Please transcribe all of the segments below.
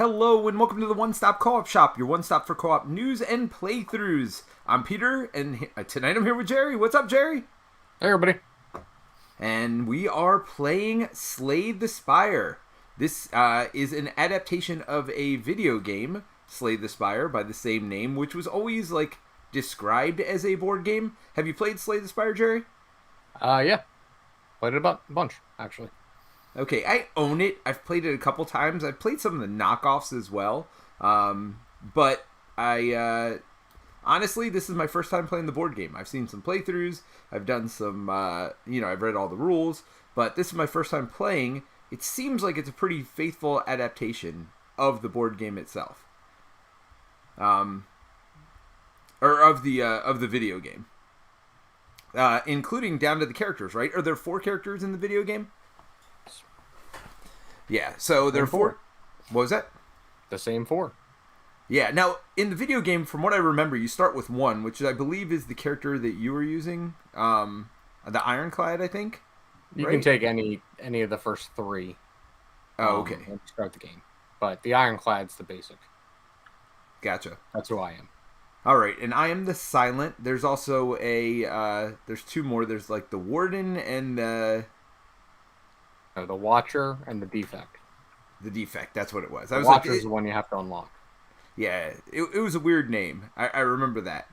Hello and welcome to the One Stop Co-op Shop, your one stop for co-op news and playthroughs. I'm Peter, and tonight I'm here with Jerry. What's up, Jerry? Hey, everybody. And we are playing Slay the Spire. This is an adaptation of a video game, Slay the Spire, by the same name, which was always described as a board game. Have you played Slay the Spire, Jerry? Yeah. Played it a bunch, actually. Okay, I own it. I've played it a couple times. I've played some of the knockoffs as well. But I honestly, this is my first time playing the board game. I've seen some playthroughs. I've done some, I've read all the rules. But this is my first time playing. It seems like it's a pretty faithful adaptation of the board game itself. Or of the video game. Including down to the characters, right? Are there 4 characters in the video game? Yeah, so there are 4. What was that? The same 4. Yeah, now, in the video game, from what I remember, you start with 1, which I believe is the character that you were using. The Ironclad, I think? You can take any of the first 3. Oh, okay. When you start the game. But the Ironclad's the basic. Gotcha. That's who I am. Alright, and I am the Silent. There's also there's 2 more. There's, the Warden and the Watcher and the Defect. The Defect, that's what it was. The Watcher's the one you have to unlock. Yeah, it was a weird name. I remember that.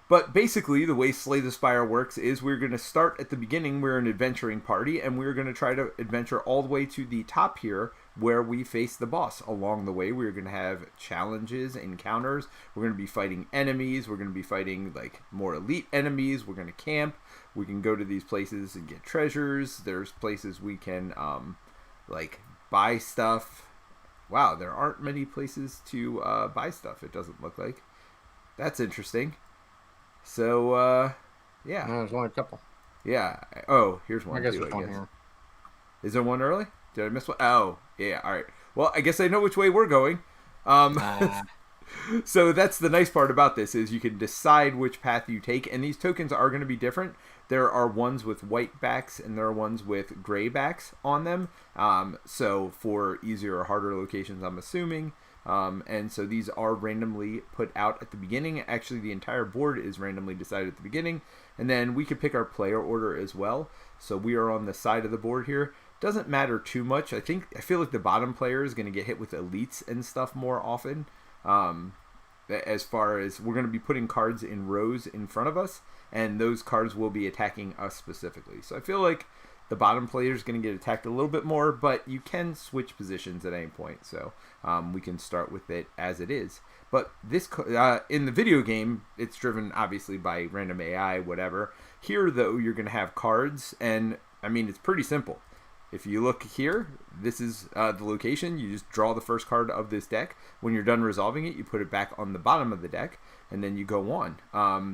But basically, the way Slay the Spire works is we're going to start at the beginning. We're an adventuring party, and we're going to try to adventure all the way to the top here, where we face the boss. Along the way, we're going to have challenges, encounters. We're going to be fighting enemies. We're going to be fighting, more elite enemies. We're going to camp. We can go to these places and get treasures. There's places we can, buy stuff. Wow, there aren't many places to buy stuff, it doesn't look like. That's interesting. So, yeah. No, there's only a couple. Yeah. Oh, here's one. I guess there's one here. Is there one early? Did I miss one? Oh, yeah. All right. Well, I guess I know which way we're going. So that's the nice part about this is you can decide which path you take, and these tokens are going to be different. There are ones with white backs, and there are ones with gray backs on them. So for easier or harder locations, I'm assuming. And so these are randomly put out at the beginning. Actually, the entire board is randomly decided at the beginning. And then we could pick our player order as well. So we are on the side of the board here. Doesn't matter too much. I feel like the bottom player is going to get hit with elites and stuff more often. As far as we're going to be putting cards in rows in front of us, and those cards will be attacking us specifically. So I feel like the bottom player is going to get attacked a little bit more, but you can switch positions at any point. So we can start with it as it is. But this in the video game, it's driven obviously by random AI, whatever. Here, though, you're going to have cards, and it's pretty simple. If you look here, this is the location. You just draw the first card of this deck. When you're done resolving it, you put it back on the bottom of the deck, and then you go on.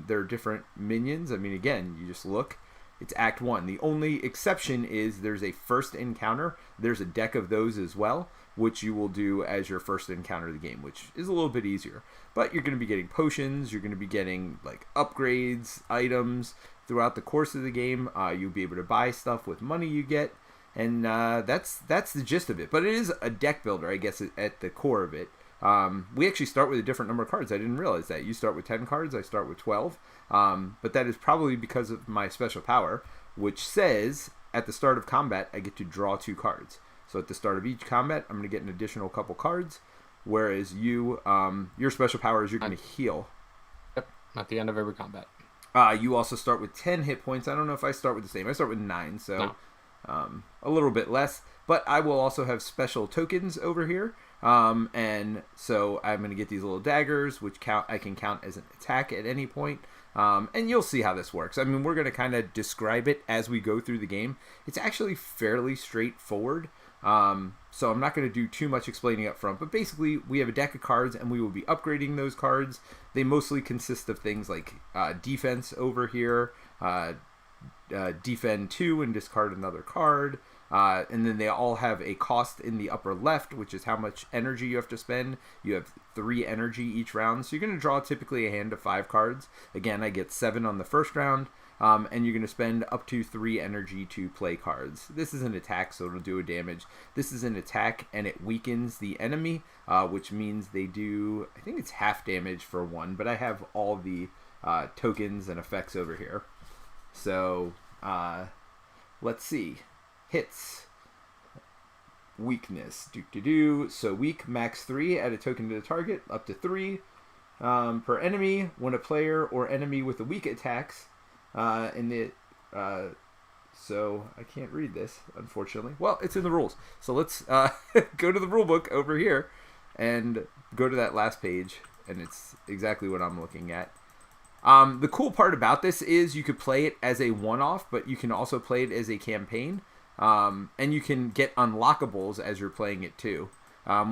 There are different minions. Again, you just look. It's Act 1. The only exception is there's a first encounter. There's a deck of those as well, which you will do as your first encounter of the game, which is a little bit easier. But you're going to be getting potions. You're going to be getting upgrades, items throughout the course of the game. You'll be able to buy stuff with money you get. And that's the gist of it. But it is a deck builder, I guess, at the core of it. We actually start with a different number of cards. I didn't realize that. You start with 10 cards. I start with 12. But that is probably because of my special power, which says at the start of combat, I get to draw 2 cards. So at the start of each combat, I'm going to get an additional couple cards. Whereas you, your special power is you're going to heal. Yep, at the end of every combat. You also start with 10 hit points. I don't know if I start with the same. I start with 9, so... No. A little bit less, but I will also have special tokens over here, and so I'm going to get these little daggers, which I can count as an attack at any point, and you'll see how this works. We're going to kind of describe it as we go through the game. It's actually fairly straightforward, so I'm not going to do too much explaining up front, but basically we have a deck of cards, and we will be upgrading those cards. They mostly consist of things like defense over here, defend 2 and discard another card, and then they all have a cost in the upper left, which is how much energy you have to spend. You have 3 energy each round, so you're going to draw typically a hand of 5 cards. Again, I get 7 on the first round. and you're going to spend up to 3 energy to play cards. This is an attack, so it'll do a damage. This is an attack, and it weakens the enemy, which means they do, I think it's half damage for 1, but I have all the tokens and effects over here. So, let's see. Hits. Weakness. So weak, max 3, add a token to the target, up to 3. Per enemy, when a player or enemy with a weak attacks, so I can't read this, unfortunately. Well, it's in the rules. So let's go to the rule book over here and go to that last page, and it's exactly what I'm looking at. The cool part about this is you could play it as a one-off, but you can also play it as a campaign, and you can get unlockables as you're playing it too.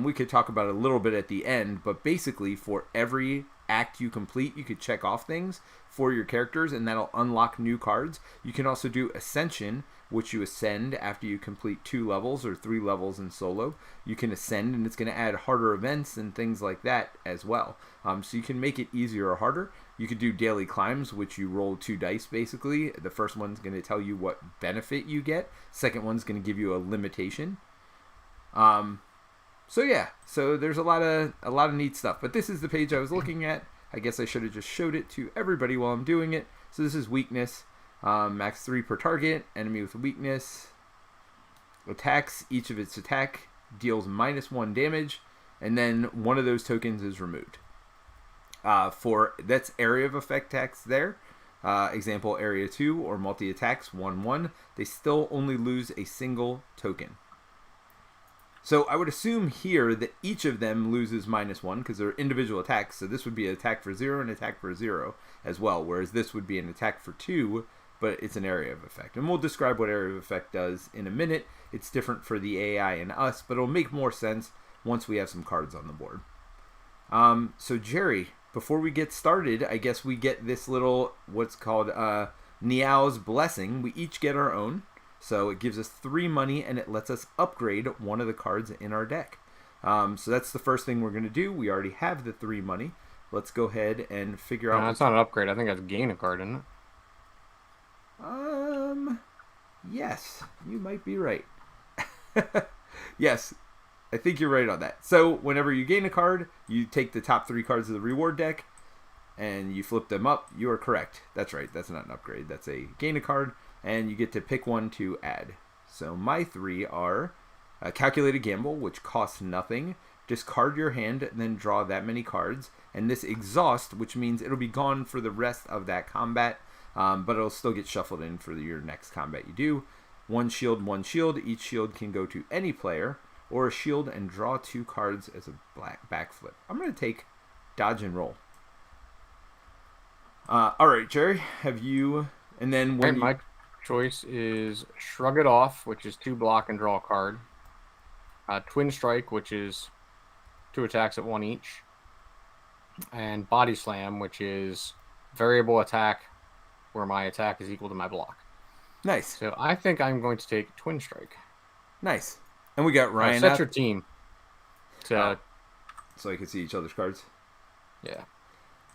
We could talk about it a little bit at the end, but basically for every act you complete, you could check off things for your characters, and that'll unlock new cards. You can also do Ascension, which you ascend after you complete 2 levels or 3 levels in solo. You can ascend, and it's going to add harder events and things like that as well. So you can make it easier or harder. You could do daily climbs, which you roll 2 dice basically. The first one's going to tell you what benefit you get. Second one's going to give you a limitation. So yeah, so there's a lot of neat stuff. But this is the page I was looking at. I guess I should have just showed it to everybody while I'm doing it. So this is weakness. Max 3 per target. Enemy with weakness. Attacks. Each of its attack deals -1 damage. And then one of those tokens is removed. That's area of effect tax there. Example, area 2 or multi-attacks 1/1. They still only lose a single token. So I would assume here that each of them loses -1 because they're individual attacks. So this would be an attack for 0 and an attack for 0 as well. Whereas this would be an attack for 2, but it's an area of effect. And we'll describe what area of effect does in a minute. It's different for the AI and us, but it'll make more sense once we have some cards on the board. So Jerry, before we get started, I guess we get this little, what's called Niao's Blessing. We each get our own. So it gives us 3 money, and it lets us upgrade one of the cards in our deck. So that's the first thing we're going to do. We already have the 3 money. Let's go ahead and figure out... That's not an upgrade. I think that's gain a card, isn't it? Yes, you might be right. Yes, I think you're right on that. So whenever you gain a card, you take the top 3 cards of the reward deck, and you flip them up. You are correct. That's right. That's not an upgrade. That's a gain a card. And you get to pick one to add. So my 3 are Calculated Gamble, which costs nothing. Discard your hand, and then draw that many cards. And this Exhaust, which means it'll be gone for the rest of that combat, but it'll still get shuffled in for your next combat you do. 1 shield, 1 shield. Each shield can go to any player, or a shield and draw 2 cards as a backflip. I'm going to take Dodge and Roll. All right, Jerry, have you... And then when my choice is Shrug It Off, which is 2 block and draw a card. Twin Strike, which is 2 attacks at 1 each. And Body Slam, which is variable attack, where my attack is equal to my block. Nice. So I think I'm going to take Twin Strike. Nice. And we got Ryan set your team. So I can see each other's cards? Yeah.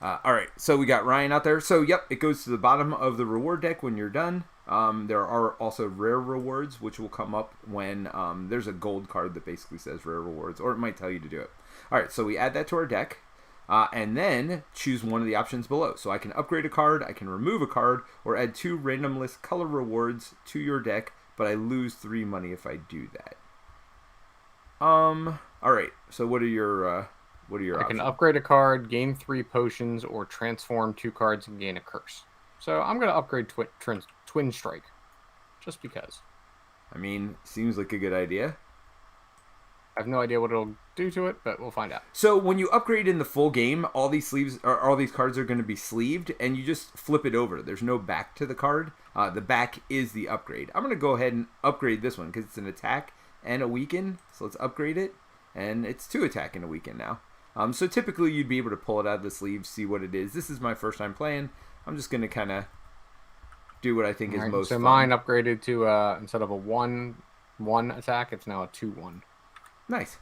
All right, so we got Ryan out there. So, yep, it goes to the bottom of the reward deck when you're done. There are also rare rewards, which will come up when there's a gold card that basically says rare rewards, or it might tell you to do it. All right, so we add that to our deck, and then choose one of the options below. So I can upgrade a card, I can remove a card, or add 2 random list color rewards to your deck, but I lose 3 money if I do that. All right, so what are your options? I can upgrade a card, gain 3 potions, or transform 2 cards and gain a curse. So I'm going to upgrade Twin Strike, just because. I mean, seems like a good idea. I have no idea what it'll do to it, but we'll find out. So when you upgrade in the full game, all these cards are going to be sleeved, and you just flip it over. There's no back to the card. The back is the upgrade. I'm going to go ahead and upgrade this one because it's an attack and a weaken. So let's upgrade it, and it's 2 attack and a weaken now. So typically you'd be able to pull it out of the sleeve, see what it is. This is my first time playing. I'm just going to kind of do what I think is most fun. So mine upgraded to, instead of a 1-1 attack, it's now a 2-1. Nice.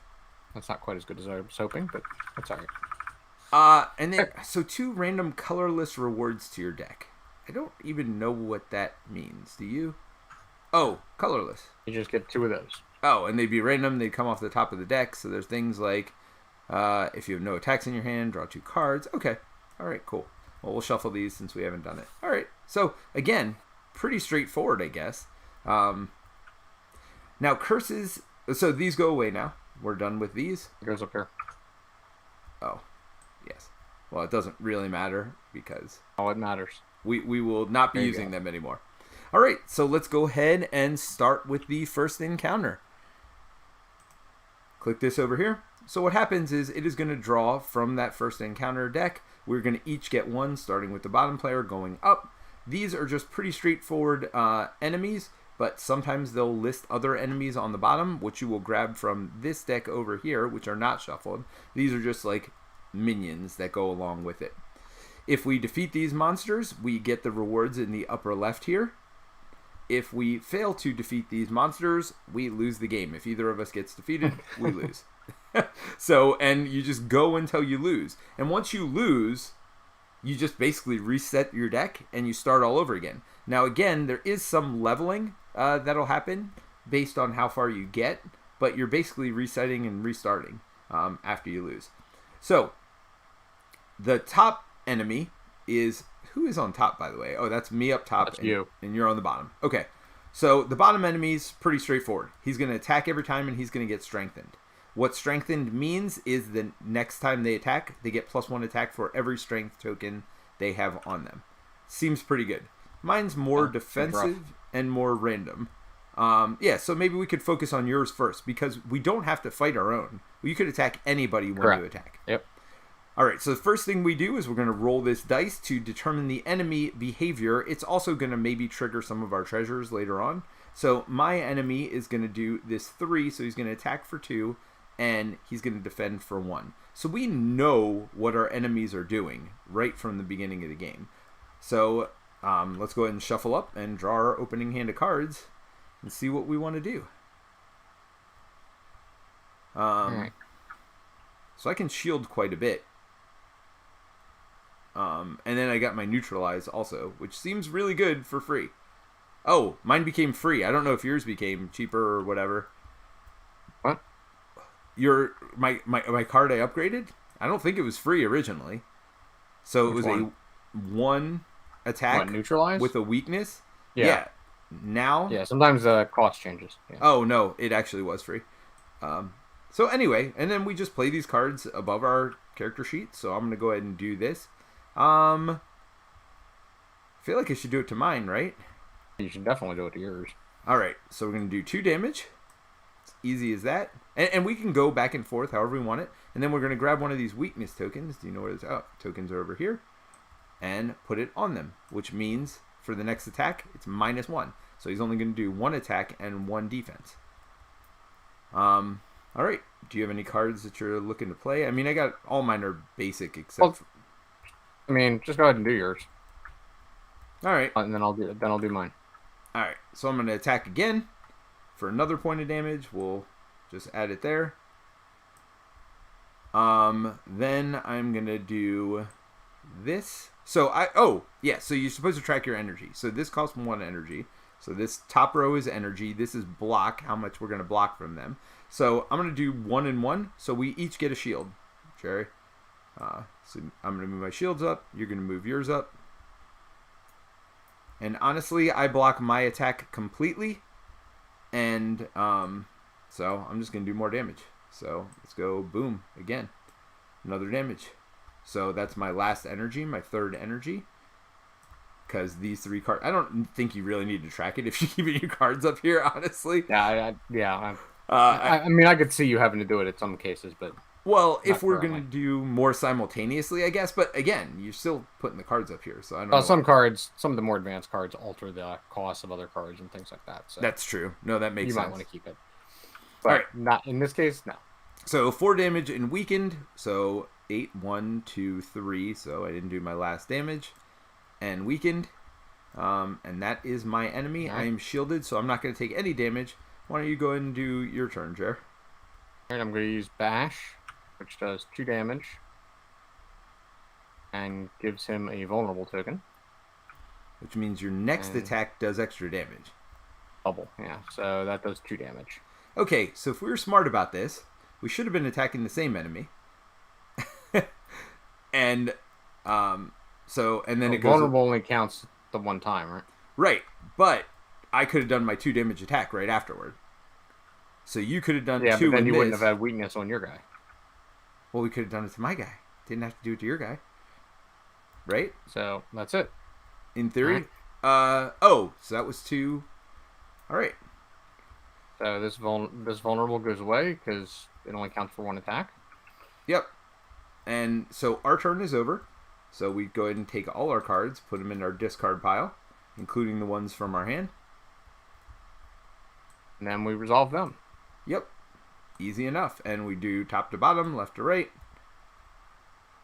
That's not quite as good as I was hoping, but that's all right. And then, so 2 random colorless rewards to your deck. I don't even know what that means. Do you? Oh, colorless. You just get 2 of those. Oh, and they'd be random. They'd come off the top of the deck. So there's things like if you have no attacks in your hand, draw 2 cards. Okay. All right, cool. Well, we'll shuffle these since we haven't done it. All right. So, again, pretty straightforward, I guess. Now, curses. So these go away now. We're done with these. It goes up here. Oh, yes. Well, it doesn't really matter because... Oh, it matters. We will not be using them anymore. All right, so let's go ahead and start with the first encounter. Click this over here. So what happens is it is going to draw from that first encounter deck. We're going to each get 1, starting with the bottom player going up. These are just pretty straightforward enemies, but sometimes they'll list other enemies on the bottom, which you will grab from this deck over here, which are not shuffled. These are just like minions that go along with it. If we defeat these monsters, we get the rewards in the upper left here. If we fail to defeat these monsters, we lose the game. If either of us gets defeated, we lose. So, and you just go until you lose. And once you lose, you just basically reset your deck and you start all over again. Now, again, there is some leveling that'll happen based on how far you get, but you're basically resetting and restarting after you lose. So, the top enemy is... Who is on top, by the way? Oh, that's me up top. That's you. And you're on the bottom. Okay. So the bottom enemy's pretty straightforward. He's going to attack every time, and he's going to get strengthened. What strengthened means is the next time they attack, they get +1 attack for every strength token they have on them. Seems pretty good. Mine's more defensive and more random. Yeah, so maybe we could focus on yours first, because we don't have to fight our own. You could attack anybody when you attack. Yep. Alright, so the first thing we do is we're going to roll this dice to determine the enemy behavior. It's also going to maybe trigger some of our treasures later on. So my enemy is going to do this 3, so he's going to attack for 2, and he's going to defend for 1. So we know what our enemies are doing right from the beginning of the game. So let's go ahead and shuffle up and draw our opening hand of cards and see what we want to do. So I can shield quite a bit. And then I got my neutralize also, which seems really good for free. Oh, mine became free. I don't know if yours became cheaper or whatever. What? My card I upgraded? I don't think it was free originally. So it was a 1 attack neutralize? with a weakness. Yeah. Now? Yeah, sometimes the cost changes. Yeah. Oh, no, it actually was free. So anyway, and then we just play these cards above our character sheet. So I'm going to go ahead and do this. I feel like I should do it to mine, right? You should definitely do it to yours. Alright, so we're going to do 2 damage. It's easy as that. And we can go back and forth however we want it. And then we're going to grab one of these weakness tokens. Do you know where it's? Oh, tokens are over here. And put it on them, which means for the next attack, it's -1. So he's only going to do 1 attack and 1 defense. Alright, do you have any cards that you're looking to play? I mean, I got all mine are basic except... Well, I mean, just go ahead and do yours. All right. And then I'll do mine. All right. So I'm going to attack again for another point of damage. We'll just add it there. Then I'm going to do this. So so you're supposed to track your energy. So this costs 1 energy. So this top row is energy. This is block, how much we're going to block from them. So I'm going to do 1 and 1. So we each get a shield. Jerry. So I'm going to move my shields up. You're going to move yours up. And honestly, I block my attack completely. And so I'm just going to do more damage. So let's go boom again. Another damage. So that's my last energy, my 3rd energy. Because these 3 cards... I don't think you really need to track it if you're keeping your cards up here, honestly. Yeah, I mean, I could see you having to do it in some cases, but... Well, if we're going to do more simultaneously, I guess. But again, you're still putting the cards up here, so I don't know. Some cards, some of the more advanced cards alter the cost of other cards and things like that. So that's true. No, that makes sense. You might want to keep it. But all right. Not in this case, no. So 4 damage and weakened. So 8, 1, 2, 3. So I didn't do my last damage. And weakened. And that is my enemy. Right. I am shielded, so I'm not going to take any damage. Why don't you go ahead and do your turn, Jer? All right, I'm going to use Bash, which does 2 damage and gives him a vulnerable token. which means your next And attack does extra damage. double, yeah. So that does 2 damage. Okay, so if we were smart about this, we should have been attacking the same enemy. And and then it goes vulnerable only counts the one time, right? Right, but I could have done my 2 damage attack right afterward. So you could have done 2 but then in you this. wouldn't have had weakness on your guy. Well, we could have done it to my guy. Didn't have to do it to your guy. Right? So that's it. In theory. Right. So that was 2. All right. So this vulnerable goes away because it only counts for 1 attack. Yep. And so our turn is over. So we go ahead and take all our cards, put them in our discard pile, including the ones from our hand. And then we resolve them. Yep. Easy enough. And we do top to bottom, left to right.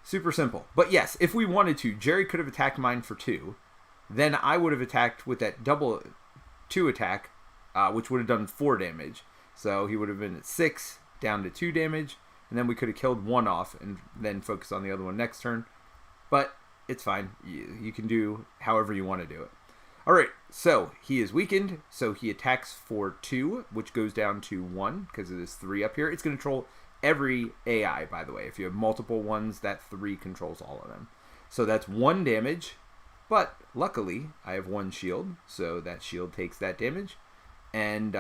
Super simple. But yes, if we wanted to, Jerry could have attacked mine for 2. Then I would have attacked with that double 2 attack, which would have done 4 damage. So he would have been at 6, down to 2 damage. And then we could have killed 1 off and then focus on the other one next turn. But it's fine. You can do however you want to do it. All right, so he is weakened. So he attacks for 2, which goes down to 1 because it is 3 up here. It's going to control every AI, by the way. If you have multiple ones, that 3 controls all of them. So that's 1 damage. But luckily, I have 1 shield. So that shield takes that damage. And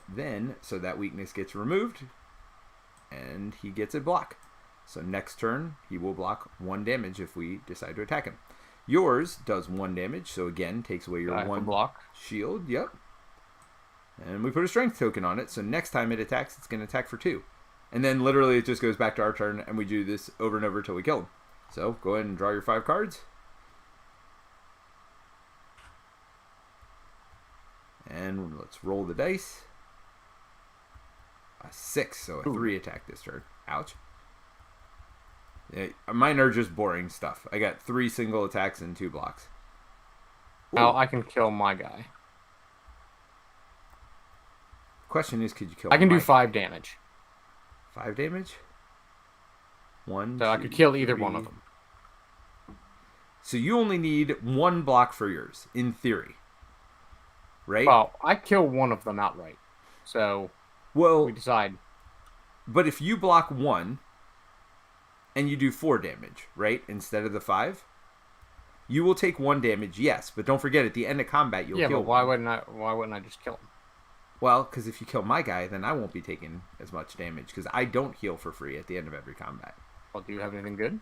then, so that weakness gets removed. And he gets a block. So next turn, he will block 1 damage if we decide to attack him. Yours does 1 damage, so again, takes away your 1 block shield. Yep. And we put a strength token on it, so next time it attacks, it's going to attack for 2. And then literally it just goes back to our turn, and we do this over and over until we kill him. So go ahead and draw your 5 cards. And let's roll the dice. A 6, so a 3 attack this turn. Ouch. Mine are just boring stuff. I got 3 single attacks and 2 blocks. Now I can kill my guy. Question is, could you kill I can do my 5 damage. 5 damage? 1, So 2, I could kill either 3. one of them. So you only need 1 block for yours, in theory. Right? Well, I kill one of them outright. So we decide. But if you block 1... and you do 4 damage, right? Instead of the 5. You will take 1 damage, yes, but don't forget at the end of combat you'll kill. Yeah, but why wouldn't I just kill him? Well, because if you kill my guy, then I won't be taking as much damage because I don't heal for free at the end of every combat. Well, do you have anything good?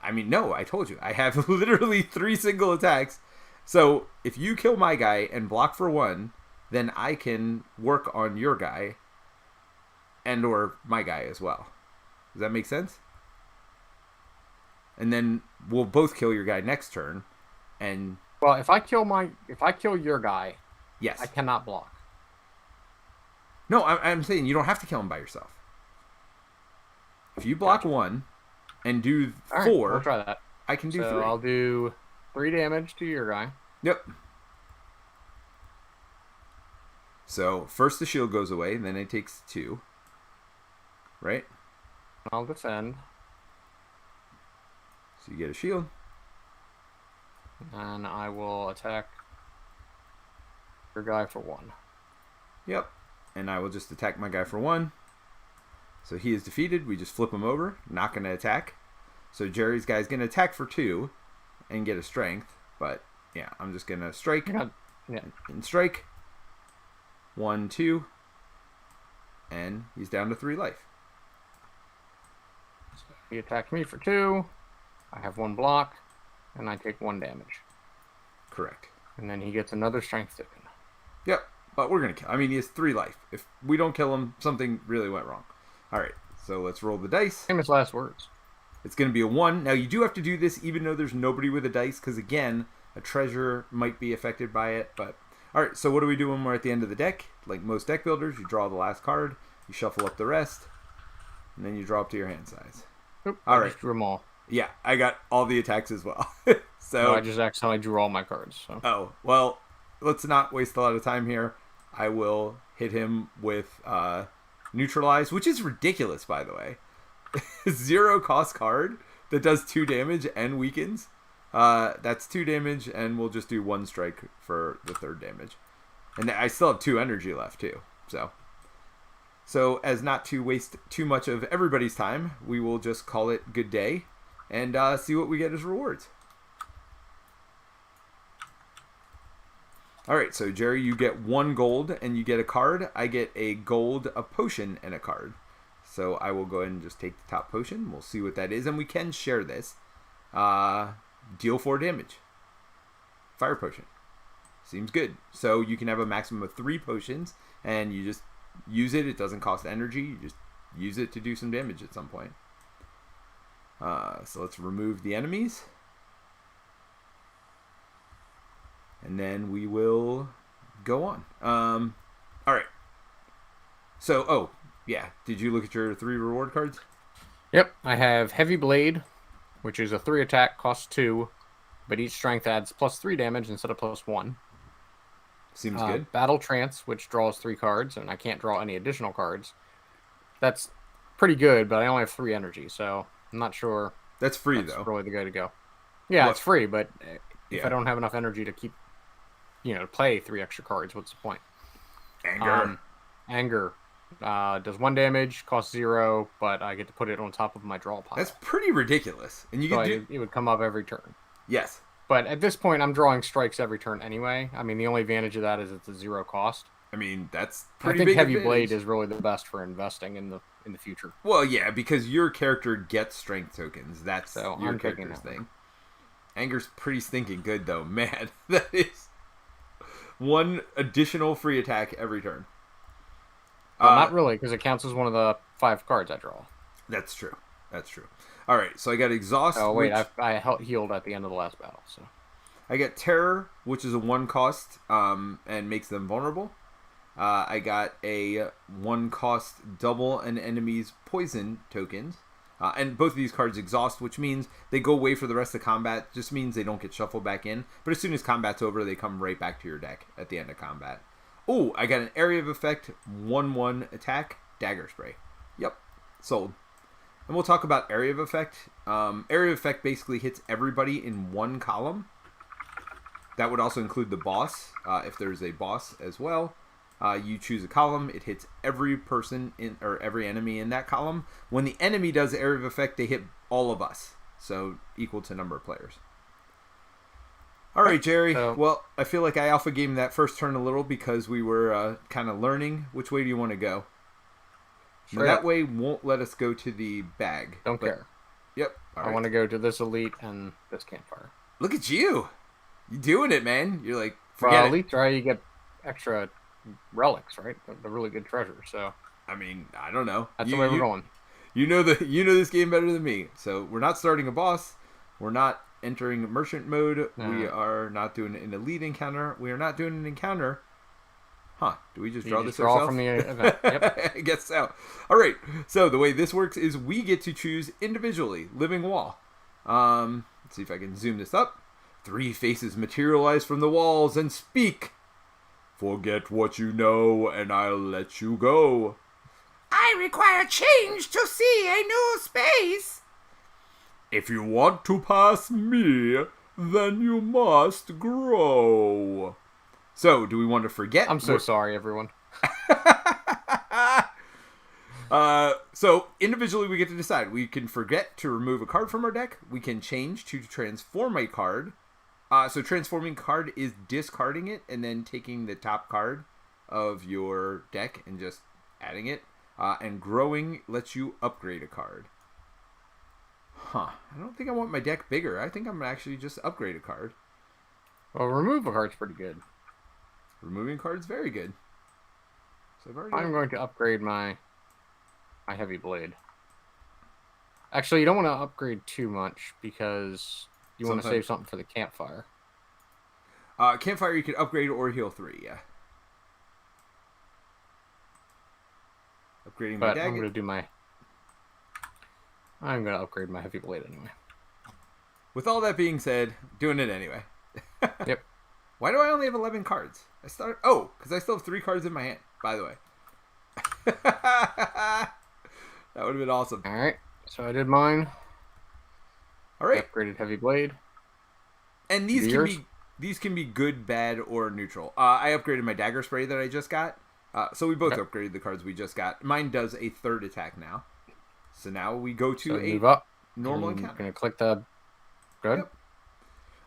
I mean, no, I told you. I have literally 3 single attacks. So if you kill my guy and block for 1, then I can work on your guy and or my guy as well. Does that make sense? And then we'll both kill your guy next turn, and well, if I kill your guy, yes, I cannot block. No, I'm saying you don't have to kill him by yourself. If you block 1 and do 4, right, we'll try that. I can do 3. I'll do 3 damage to your guy. Yep. So first the shield goes away, and then it takes 2. Right? I'll defend. So you get a shield. And I will attack your guy for 1. Yep. And I will just attack my guy for 1. So he is defeated. We just flip him over. Not going to attack. So Jerry's guy's going to attack for 2 and get a strength. But yeah, I'm just going to strike. And strike. 1, 2. And he's down to 3 life. So he attacked me for 2. I have 1 block, and I take 1 damage. Correct. And then he gets another strength token. Yep, but we're going to kill. I mean, he has 3 life. If we don't kill him, something really went wrong. All right, so let's roll the dice. Famous last words. It's going to be a 1. Now, you do have to do this even though there's nobody with a dice, because, again, a treasure might be affected by it. But all right, so what do we do when we're at the end of the deck? Like most deck builders, you draw the last card, you shuffle up the rest, and then you draw up to your hand size. Oop, all I right. just drew them all. Yeah, I got all the attacks as well. So no, I just accidentally drew all my cards. So. Oh, well, let's not waste a lot of time here. I will hit him with Neutralize, which is ridiculous, by the way. 0 cost card that does 2 damage and weakens. That's 2 damage, and we'll just do 1 strike for the 3rd damage. And I still have 2 energy left, too. So as not to waste too much of everybody's time, we will just call it good day and see what we get as rewards. All right, so Jerry, you get 1 gold and you get a card. I get a gold, a potion, and a card. So I will go ahead and just take the top potion. We'll see what that is, and we can share this. Deal 4 damage. Fire potion. Seems good. So you can have a maximum of 3 potions, and you just use it. It doesn't cost energy. You just use it to do some damage at some point. So let's remove the enemies. And then we will go on. All right. So, yeah. Did you look at your 3 reward cards? Yep. I have Heavy Blade, which is a 3 attack, costs 2, but each strength adds +3 damage instead of +1. Seems good. Battle Trance, which draws 3 cards, and I can't draw any additional cards. That's pretty good, but I only have 3 energy, so I'm not sure. That's free, though. Really the way to go. Yeah, it's free, but if I don't have enough energy to keep, to play 3 extra cards, what's the point? Anger. Does 1 damage, costs 0, but I get to put it on top of my draw pile. That's pretty ridiculous. And it would come up every turn. Yes. But at this point, I'm drawing strikes every turn anyway. I mean, the only advantage of that is it's a 0 cost. I mean, that's pretty big. I think Heavy advantage. Blade is really the best for investing in the future. Well, yeah, because your character gets strength tokens. That's so your character's thing. Anger's pretty stinking good, though. Man, that is 1 additional free attack every turn. Well, not really, because it counts as one of the 5 cards I draw. That's true. All right, so I got Exhaust. Oh, wait, I healed at the end of the last battle. So I got Terror, which is a 1 cost and makes them vulnerable. I got a 1 cost double an enemy's poison tokens. And both of these cards exhaust, which means they go away for the rest of combat. Just means they don't get shuffled back in. But as soon as combat's over, they come right back to your deck at the end of combat. Oh, I got an area of effect, 1/1 attack, dagger spray. Yep, sold. And we'll talk about area of effect. Area of effect basically hits everybody in 1 column. That would also include the boss, if there's a boss as well. You choose a column. It hits every person or every enemy in that column. When the enemy does area of effect, they hit all of us. So equal to number of players. All right, Jerry. Well, I feel like I alpha gamed that first turn a little because we were kind of learning. Which way do you want to go? Sure. That way won't let us go to the bag. Don't care. Yep. I want to go to this elite and this campfire. Look at you. You doing it, man. You're like, forget it. Elite try, you get extra relics, right? The really good treasure. So I mean, I don't know. That's the way we're going. You know this game better than me. So we're not starting a boss. We're not entering merchant mode. No. We are not doing an elite encounter. We are not doing an encounter. Huh. Do we just draw this ourselves? From the event. Yep. I guess so. All right. So the way this works is we get to choose individually Living Wall. Let's see if I can zoom this up. 3 faces materialize from the walls and speak. Forget what you know and I'll let you go. I require change to see a new space. If you want to pass me, then you must grow. So, do we want to forget? I'm so sorry, everyone. So, individually we get to decide. We can forget to remove a card from our deck. We can change to transform a card. So, transforming card is discarding it and then taking the top card of your deck and just adding it. And growing lets you upgrade a card. Huh. I don't think I want my deck bigger. I think I'm going to actually just upgrade a card. Well, remove a card's pretty good. Removing cards, very good. So I'm going to upgrade my Heavy Blade. Actually, you don't want to upgrade too much because you want to save something for the campfire. Campfire you can upgrade or heal 3, yeah. Upgrading my deck. I'm going to upgrade my Heavy Blade anyway. With all that being said, doing it anyway. Yep. Why do I only have 11 cards? Because I still have 3 cards in my hand, by the way. That would have been awesome. Alright, so I did mine. Alright. Upgraded Heavy Blade. And these can be good, bad, or neutral. I upgraded my dagger spray that I just got. So we both upgraded the cards we just got. Mine does a 3rd attack now. So now we go to move up. Normal encounter. Gonna click the good. Yep.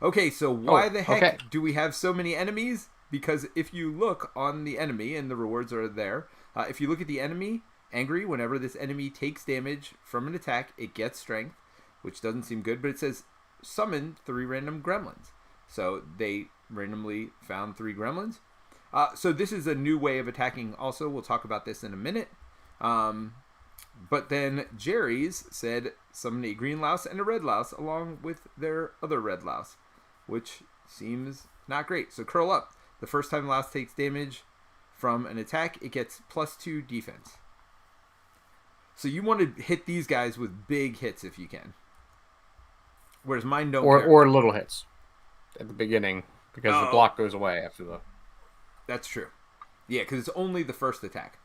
Okay, so why the heck do we have so many enemies? Because if you look on the enemy, and the rewards are there, if you look at the enemy, angry, whenever this enemy takes damage from an attack, it gets strength, which doesn't seem good, but it says summon 3 random gremlins. So they randomly found 3 gremlins. So this is a new way of attacking also. We'll talk about this in a minute. But then Jerry's said summon a green louse and a red louse along with their other red louse, which seems not great. So curl up. The first time louse takes damage from an attack, it gets +2 defense. So you want to hit these guys with big hits if you can. Whereas mine don't care. Or little hits at the beginning, because the block goes away after the... That's true. Yeah, because it's only the first attack.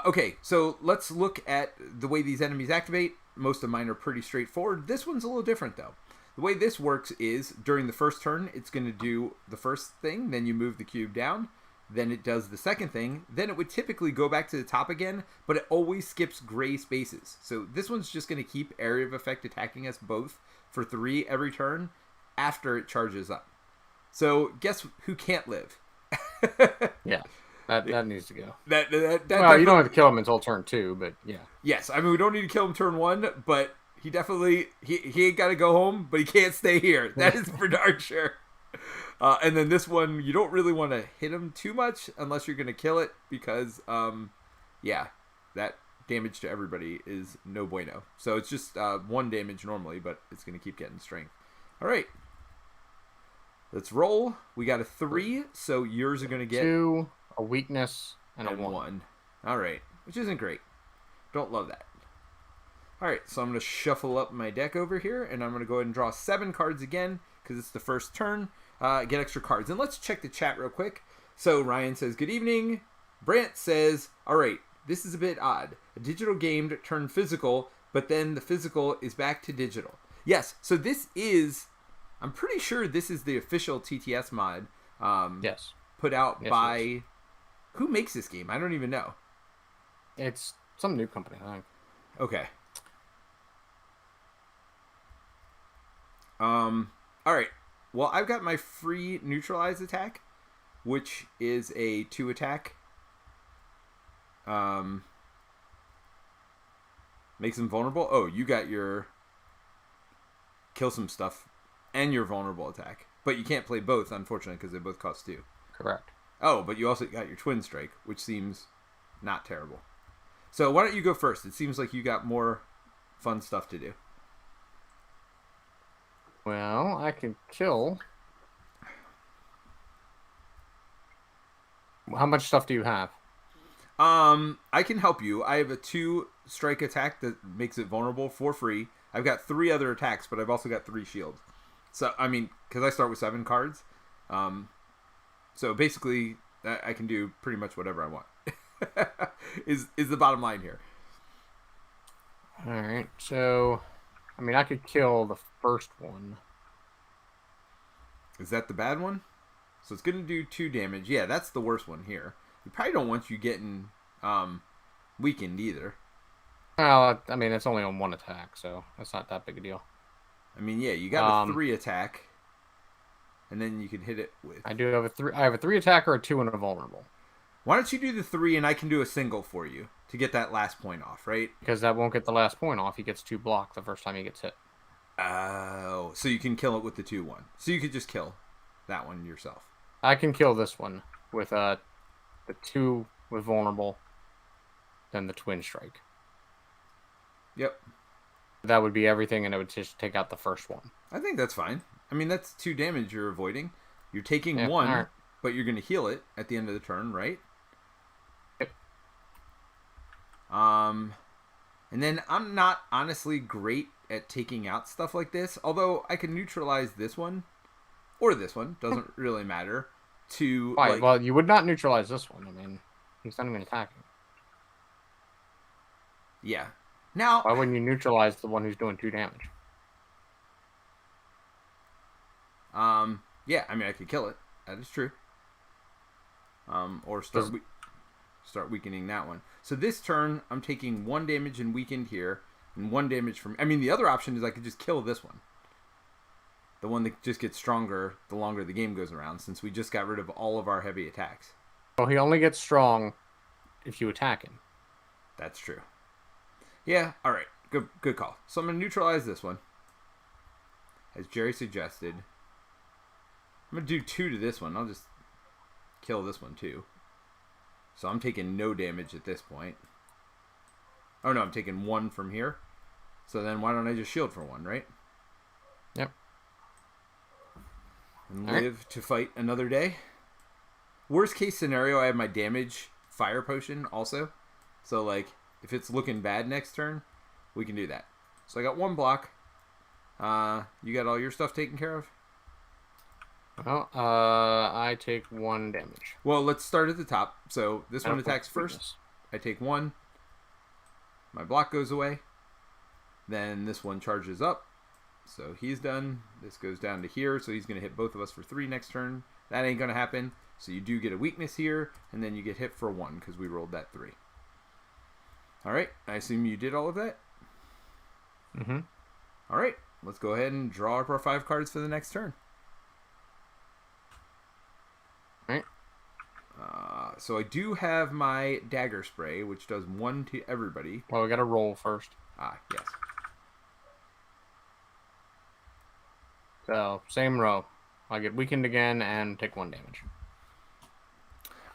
Okay, so let's look at the way these enemies activate. Most of mine are pretty straightforward. This one's a little different, though. The way this works is, during the first turn, it's going to do the first thing, then you move the cube down, then it does the second thing, then it would typically go back to the top again, but it always skips gray spaces. So this one's just going to keep area of effect attacking us both for 3 every turn after it charges up. So guess who can't live? Yeah. That needs to go. That well, you don't have to kill him until turn 2, but yeah. Yes, I mean, we don't need to kill him turn 1, but he definitely... He ain't got to go home, but he can't stay here. That is for darn sure. And then this one, you don't really want to hit him too much unless you're going to kill it, because, yeah, that damage to everybody is no bueno. So it's just 1 damage normally, but it's going to keep getting strength. All right. Let's roll. We got a 3, so yours are going to get... 2... a weakness, and a 1. All right, which isn't great. Don't love that. All right, so I'm going to shuffle up my deck over here, and I'm going to go ahead and draw 7 cards again, because it's the first turn. Get extra cards. And let's check the chat real quick. So Ryan says, good evening. Brant says, all right, this is a bit odd. A digital game turned physical, but then the physical is back to digital. Yes, so this is... I'm pretty sure this is the official TTS mod. Yes. Put out by... Who makes this game? I don't even know. It's some new company, I think. Okay. All right. Well, I've got my free neutralize attack, which is a 2 attack. Makes them vulnerable. Oh, you got your kill some stuff and your vulnerable attack. But you can't play both, unfortunately, because they both cost 2. Correct. Oh, but you also got your twin strike, which seems not terrible. So why don't you go first? It seems like you got more fun stuff to do. Well, I can kill... How much stuff do you have? I can help you. I have a 2 strike attack that makes it vulnerable for free. I've got 3 other attacks, but I've also got 3 shields. So, I mean, because I start with 7 cards. So basically, I can do pretty much whatever I want. is the bottom line here. All right. So, I mean, I could kill the first one. Is that the bad one? So it's going to do 2 damage. Yeah, that's the worst one here. We probably don't want you getting weakened either. Well, I mean, it's only on 1 attack, so that's not that big a deal. I mean, yeah, you got a 3 attack, and then you can hit it with... I do have a 3. I have a 3 attack or a 2 and a vulnerable. Why don't you do the 3 and I can do a single for you to get that last point off, right? Because that won't get the last point off. He gets 2 block the first time he gets hit. Oh, so you can kill it with the 2-1. So you could just kill that one yourself. I can kill this one with the 2 with vulnerable, then the twin strike. Yep. That would be everything, and it would just take out the first one. I think that's fine. I mean, that's 2 damage you're avoiding. You're taking 1, right. But you're going to heal it at the end of the turn, right? Yep. And then I'm not honestly great at taking out stuff like this, although I can neutralize this one or this one, doesn't really matter. To right, well, you would not neutralize this one. I mean, he's not even attacking. Yeah. Now, why wouldn't you neutralize the one who's doing 2 damage? Yeah, I mean, I could kill it. That is true. Or start weakening that one. So this turn, I'm taking 1 damage and weakened here, and 1 damage from... I mean, the other option is I could just kill this one. The one that just gets stronger the longer the game goes around, since we just got rid of all of our heavy attacks. Well, he only gets strong if you attack him. That's true. Yeah, alright. Good call. So I'm going to neutralize this one, as Jerry suggested. I'm going to do 2 to this one. I'll just kill this one too. So I'm taking no damage at this point. Oh no, I'm taking 1 from here. So then why don't I just shield for 1, right? Yep. And live to fight another day. Worst case scenario, I have my damage fire potion also. So like, if it's looking bad next turn, we can do that. So I got 1 block. You got all your stuff taken care of? Well, I take 1 damage. Well, let's start at the top. So this one attacks first. I take 1. My block goes away. Then this one charges up. So he's done. This goes down to here. So he's going to hit both of us for 3 next turn. That ain't going to happen. So you do get a weakness here. And then you get hit for 1 because we rolled that 3. Alright. I assume you did all of that? Mm-hmm. Alright. Let's go ahead and draw up our 5 cards for the next turn. Alright. So I do have my dagger spray, which does 1 to everybody. Well, we got to roll first. Ah, yes. So, same row. I get weakened again and take 1 damage.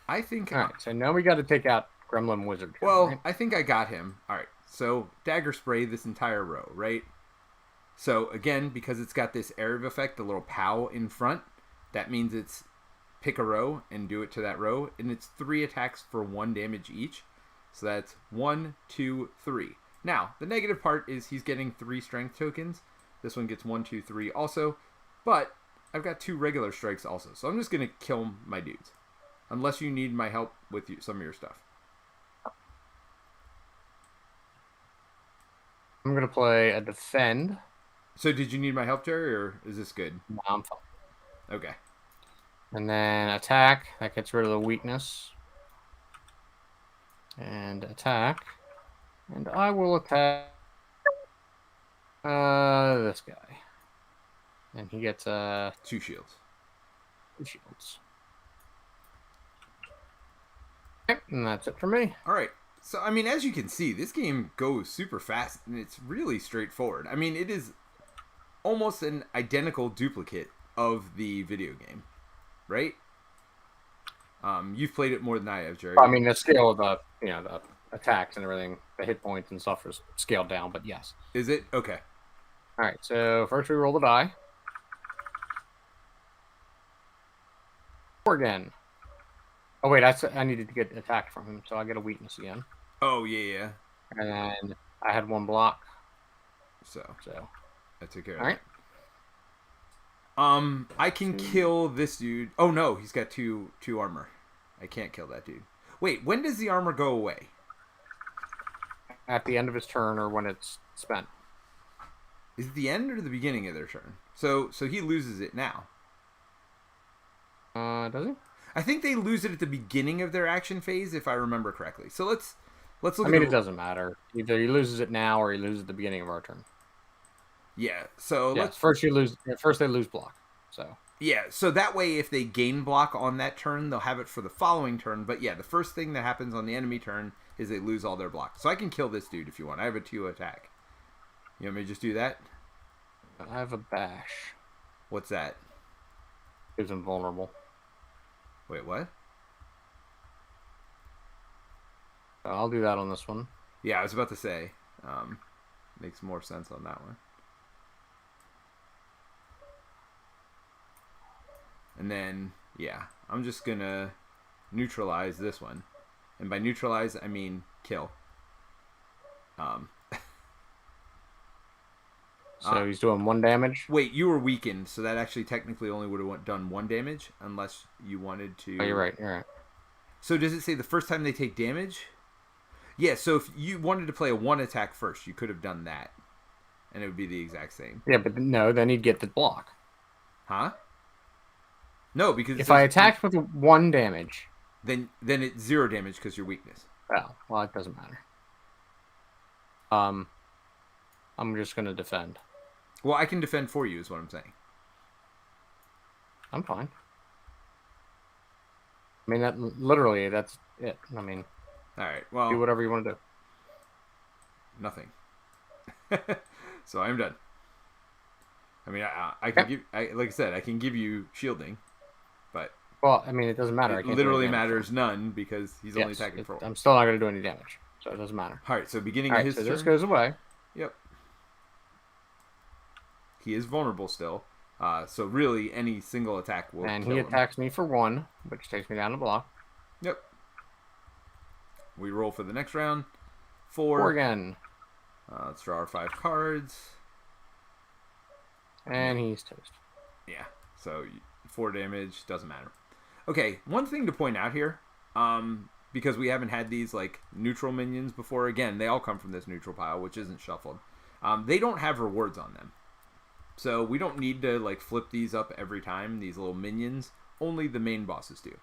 I think... Alright, so now we got to take out Gremlin Wizard. Well, right? I think I got him. Alright, so dagger spray this entire row, right? So, again, because it's got this area of effect, the little POW in front, that means it's pick a row and do it to that row, and it's 3 attacks for 1 damage each. So that's 1, 2, 3. Now, the negative part is he's getting 3 strength tokens. This one gets 1, 2, 3 also. But I've got 2 regular strikes also. So I'm just going to kill my dudes. Unless you need my help with some of your stuff. I'm going to play a defend. So did you need my help, Jerry, or is this good? No, I'm fine. Okay. And then attack. That gets rid of the weakness. And attack. And I will attack this guy. And he gets 2 shields. 2 shields. Okay, and that's it for me. Alright. So, I mean, as you can see, this game goes super fast, and it's really straightforward. I mean, it is almost an identical duplicate of the video game. Right? You've played it more than I have, Jerry. I mean, the scale of the attacks and everything, the hit points and stuff is scaled down, but yes. Is it? Okay. All right, so first we roll the die. 4 again. Oh wait, I needed to get attacked from him, so I get a weakness again. Oh yeah. And then I had 1 block. So I took care of all right. I can kill this dude. Oh no, he's got 2 armor. I can't kill that dude. Wait, when does the armor go away? At the end of his turn or when it's spent. Is it the end or the beginning of their turn? So he loses it now. Does he? I think they lose it at the beginning of their action phase, if I remember correctly. So let's look. I mean, it doesn't matter. Either he loses it now or he loses at the beginning of our turn. Yeah. So yeah, first they lose block. So yeah. So that way, if they gain block on that turn, they'll have it for the following turn. But yeah, the first thing that happens on the enemy turn is they lose all their block. So I can kill this dude if you want. I have a 2 attack. You want me to just do that? I have a bash. What's that? Gives him vulnerable. Wait, what? I'll do that on this one. Yeah, I was about to say. Makes more sense on that one. And then, yeah, I'm just going to neutralize this one. And by neutralize, I mean kill. So he's doing 1 damage? Wait, you were weakened, so that actually technically only would have done 1 damage, unless you wanted to... Oh, you're right. So does it say the first time they take damage? Yeah, so if you wanted to play a 1 attack first, you could have done that. And it would be the exact same. Yeah, but no, then he'd get the block. Huh? No, because if I attacked with 1 damage, then it's 0 damage because your weakness. Well, it doesn't matter. I'm just gonna defend. Well, I can defend for you, is what I'm saying. I'm fine. I mean, that's it. I mean, all right. Well, do whatever you want to do. Nothing. So I'm done. I mean, I can give. Like I said, I can give you shielding, but well, I mean, it doesn't matter. It literally matters none because he's only attacking for 1. I'm still not going to do any damage, so it doesn't matter. All right. So beginning of his turn, this goes away. Yep. He is vulnerable still. So really, any single attack will. And kill he him. attacks me for 1, which takes me down to block. Yep. We roll for the next round. 4. 4 again. Let's draw our 5 cards. And he's toast. Yeah. So 4 damage doesn't matter. Okay. One thing to point out here, because we haven't had these like neutral minions before. Again, they all come from this neutral pile, which isn't shuffled. They don't have rewards on them. So we don't need to like flip these up every time, these little minions. Only the main bosses do.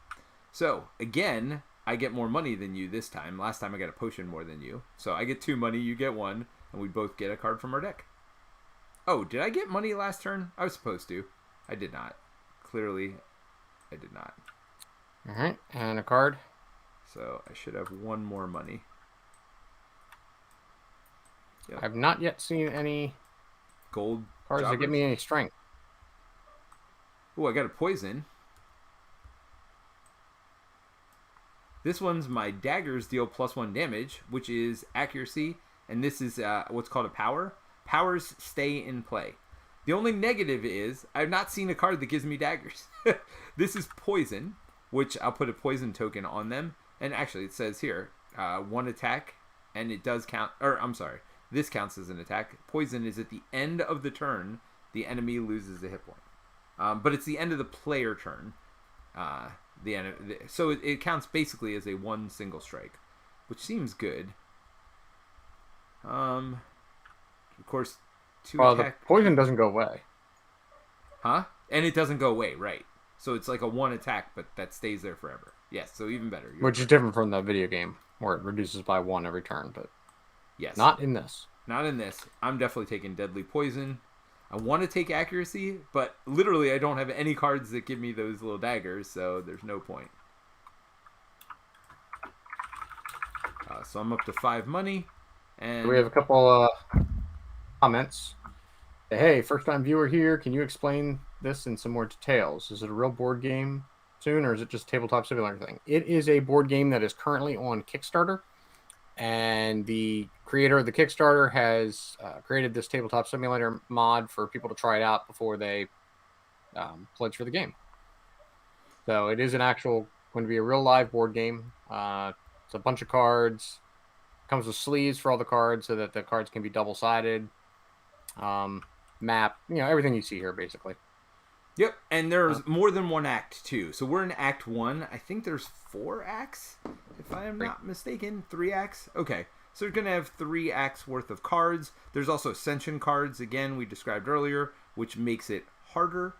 So again, I get more money than you this time. Last time I got a potion more than you. So I get 2 money, you get 1, and we both get a card from our deck. Oh, did I get money last turn? I was supposed to. I did not. Clearly, I did not. Alright, and a card. So I should have 1 more money. Yep. I've not yet seen any gold cards that give me any strength. Oh, I got a poison. This one's my daggers deal +1 damage, which is accuracy, and this is what's called a power. Powers stay in play. The only negative is I've not seen a card that gives me daggers. This is poison, which I'll put a poison token on them. And actually, it says here, 1 attack, and it does count. Or I'm sorry, this counts as an attack. Poison is at the end of the turn. The enemy loses a hit point, but it's the end of the player turn. So it counts basically as a 1 single strike, which seems good. Of course, 2 attack. The poison doesn't go away. Huh? And it doesn't go away, right? So it's like a 1 attack, but that stays there forever. Yes, so even better. Which is different from the video game, where it reduces by 1 every turn, but yes, not in this. Not in this. I'm definitely taking deadly poison. I want to take accuracy, but literally I don't have any cards that give me those little daggers, so there's no point. So I'm up to 5 money. And we have a couple comments. Hey, first time viewer here. Can you explain this in some more details? Is it a real board game soon, or is it just a tabletop simulator thing? It is a board game that is currently on Kickstarter, and the creator of the Kickstarter has created this tabletop simulator mod for people to try it out before they pledge for the game. So it is going to be a real live board game. It's a bunch of cards. Comes with sleeves for all the cards so that the cards can be double-sided. Map, everything you see here, basically. Yep, and there's more than 1 act, too. So we're in Act 1. I think there's 4 acts, if I am not mistaken. 3 acts? Okay, so we're going to have 3 acts worth of cards. There's also Ascension cards, again, we described earlier, which makes it harder.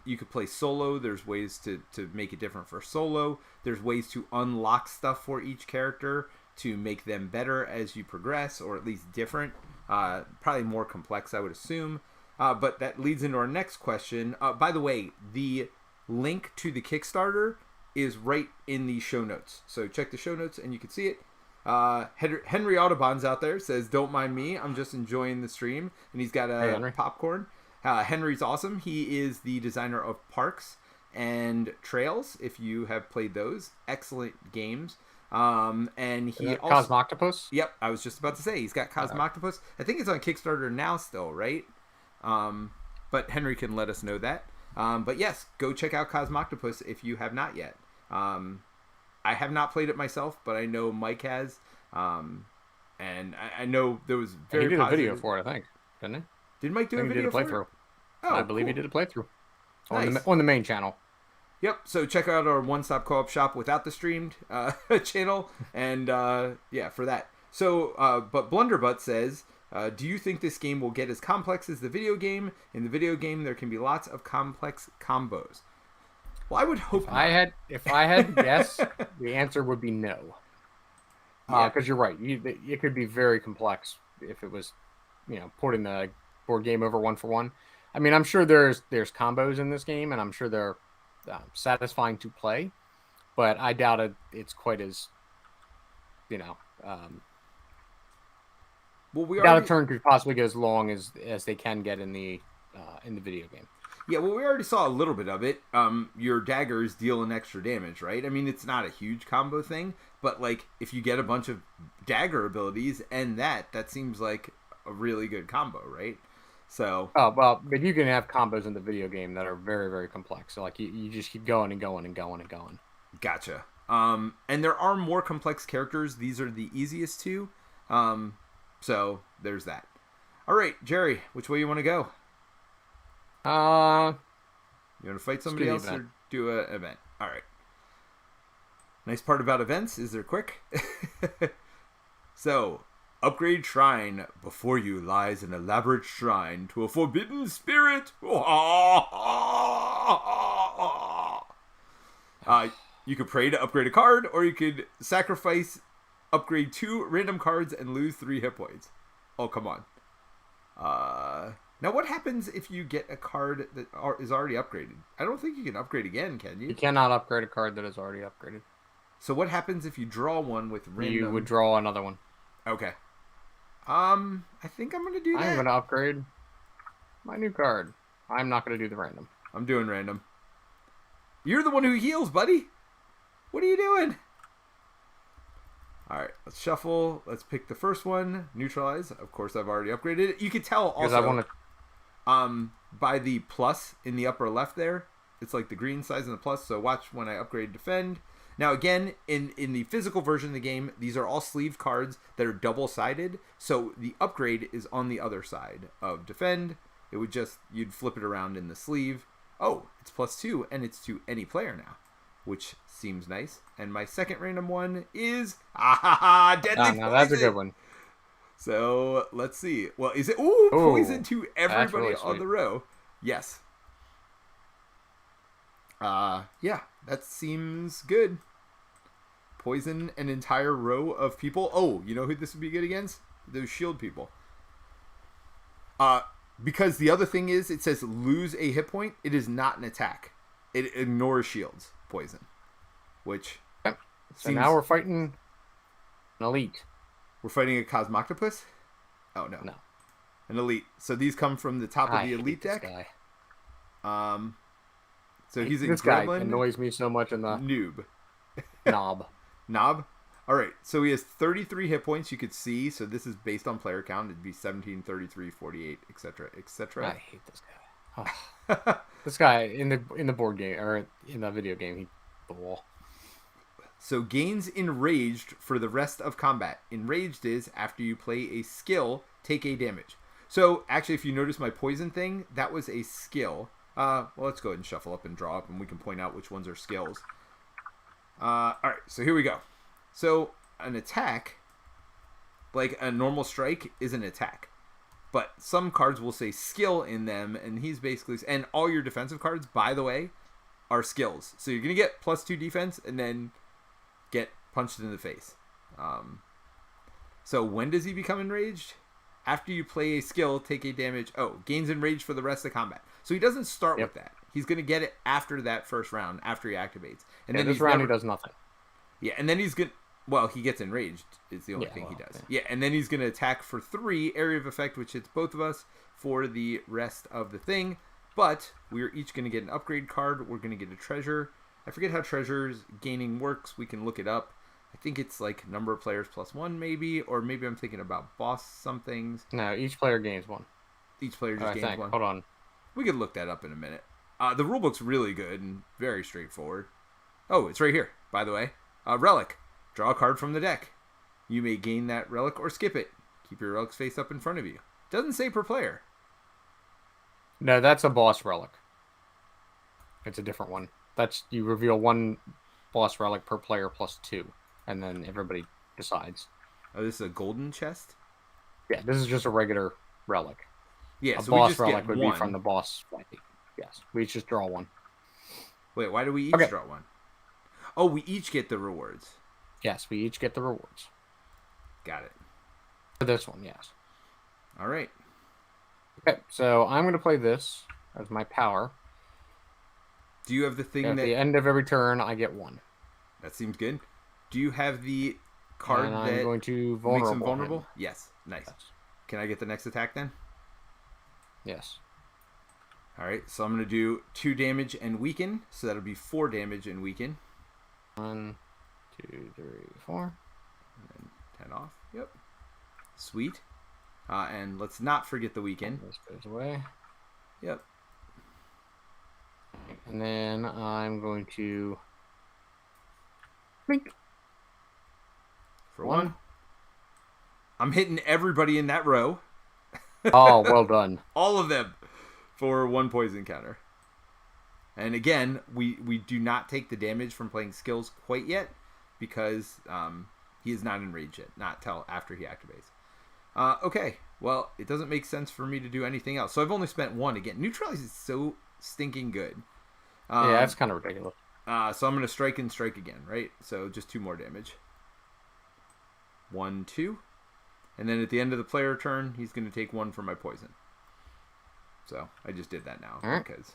You could play solo. There's ways to make it different for solo. There's ways to unlock stuff for each character to make them better as you progress, or at least different. Probably more complex, I would assume. But that leads into our next question. By the way, the link to the Kickstarter is right in the show notes. So check the show notes and you can see it. Henry Audubon's out there, says, don't mind me, I'm just enjoying the stream. And he's got a popcorn. Henry's awesome. He is the designer of Parks and Trails, if you have played those. Excellent games. And he also... Cosmoctopus? Yep, I was just about to say, he's got Cosmoctopus. I think it's on Kickstarter now still, right? But Henry can let us know that. But yes, go check out Cosmoctopus if you have not yet. I have not played it myself, but I know Mike has. And I know there was very he did positive... a video for it, I think, didn't he? Did Mike do a video for it? Oh, I believe he did a playthrough. Nice. On the main channel. Yep, so check out our One Stop Co-op Shop without the streamed channel, and for that. So, but Blunderbutt says, do you think this game will get as complex as the video game? In the video game, there can be lots of complex combos. Well, I would hope not. If I had to guess, the answer would be no. Yeah. Because you're right. It could be very complex if it was, putting the board game over 1-for-1. I mean, I'm sure there's combos in this game, and I'm sure they're satisfying to play, but I doubt it's quite as, Well, we doubt already a turn could possibly get as long as they can get in the video game. Yeah, well, we already saw a little bit of it. Your daggers deal an extra damage, right? I mean, it's not a huge combo thing, but like if you get a bunch of dagger abilities and that seems like a really good combo, right? So. Oh well, but you can have combos in the video game that are very, very complex. So like you just keep going and going and going and going. Gotcha. And there are more complex characters. These are the easiest two. So there's that. All right, Jerry, which way you want to go? You want to fight somebody else or do an event? All right. Nice part about events is they're quick. So, upgrade shrine. Before you lies an elaborate shrine to a forbidden spirit. You could pray to upgrade a card, or you could sacrifice, upgrade 2 random cards, and lose 3 hit points. Oh, come on. Now, what happens if you get a card that is already upgraded? I don't think you can upgrade again, can you? You cannot upgrade a card that is already upgraded. So what happens if you draw one with random? You would draw another one. Okay. I think I'm going to do that. I'm going to upgrade my new card. I'm not going to do the random. I'm doing random. You're the one who heals, buddy. What are you doing? All right, let's shuffle. Let's pick the first one. Neutralize. Of course, I've already upgraded it. You can tell also. I want to. By the plus in the upper left there, it's like the green size and the plus. So watch when I upgrade defend. Now again, in the physical version of the game, these are all sleeve cards that are double-sided. So the upgrade is on the other side of defend. It would you'd flip it around in the sleeve. Oh, it's +2 and it's to any player now, which seems nice. And my second random one is deadly poison. Now that's a good one. So let's see. Well, is it poison to everybody really on the row? Yes. Yeah, that seems good. Poison an entire row of people. Oh, you know who this would be good against? Those shield people. Because the other thing is, it says lose a hit point. It is not an attack. It ignores shields. Poison. Which. Yep. So now we're fighting an elite. We're fighting a Cosmoctopus? Oh, no. No. An elite. So these come from the top of the elite deck. Guy. So he's a this gremlin. Guy annoys me so much in the noob. Knob. All right. So he has 33 hit points. You could see. So this is based on player count. It'd be 17, 33, 48, etc., etc. I hate this guy. Oh. This guy in the board game or in the video game, he the wall. So gains Enraged for the rest of combat. Enraged is after you play a skill, take a damage. So actually, if you notice my poison thing, that was a skill. Well, let's go ahead and shuffle up and draw up, and we can point out which ones are skills. All right, so here we go. So an attack, like a normal strike, is an attack. But some cards will say skill in them, and he's basically... And all your defensive cards, by the way, are skills. So you're going to get +2 defense, and then get punched in the face. So when does he become enraged? After you play a skill, take a damage. Oh, gains enraged for the rest of combat. So he doesn't start with that. He's going to get it after that first round, after he activates. And then this round he does nothing. Yeah, and then he's going to... Well, he gets enraged is the only thing he does. Yeah, and then he's going to attack for 3, area of effect, which hits both of us for the rest of the thing. But we're each going to get an upgrade card. We're going to get a treasure. I forget how treasures gaining works. We can look it up. I think it's like number of players +1 maybe, or maybe I'm thinking about boss some things. No, each player gains 1. Each player just gains 1. Hold on. We could look that up in a minute. The rulebook's really good and very straightforward. Oh, it's right here, by the way. Relic. Draw a card from the deck. You may gain that relic or skip it. Keep your relics face up in front of you. Doesn't say per player. No, that's a boss relic. It's a different one. You reveal 1 boss relic per player +2, and then everybody decides. Oh, this is a golden chest? Yeah, this is just a regular relic. Yeah, a so boss we just relic get would one. be from the boss fight. Yes, we just draw 1. Wait, why do we each draw one? Oh, we each get the rewards. Yes, we each get the rewards. Got it. For this one, yes. All right. Okay, so I'm going to play this as my power. Do you have the thing At the end of every turn, I get one. That seems good. Do you have the card and that I'm going to makes him vulnerable? Yes. Nice. Yes. Can I get the next attack then? Yes. All right, so I'm going to do 2 damage and weaken, so that'll be 4 damage and weaken. 1, 2, 3, 4. And then 10 off. Yep. Sweet. And let's not forget the weaken. This goes away. Yep. And then I'm going to blink. For 1. I'm hitting everybody in that row. Oh, well done. All of them for 1 poison counter. And again, we do not take the damage from playing skills quite yet because he is not enraged yet. Not till after he activates. Okay, well, it doesn't make sense for me to do anything else. So I've only spent 1 again. Neutralize is so stinking good. Yeah, that's kind of ridiculous. So I'm going to strike and strike again, right? So just 2 more damage. 1, 2. And then at the end of the player turn, he's going to take 1 for my poison. So I just did that now. Because...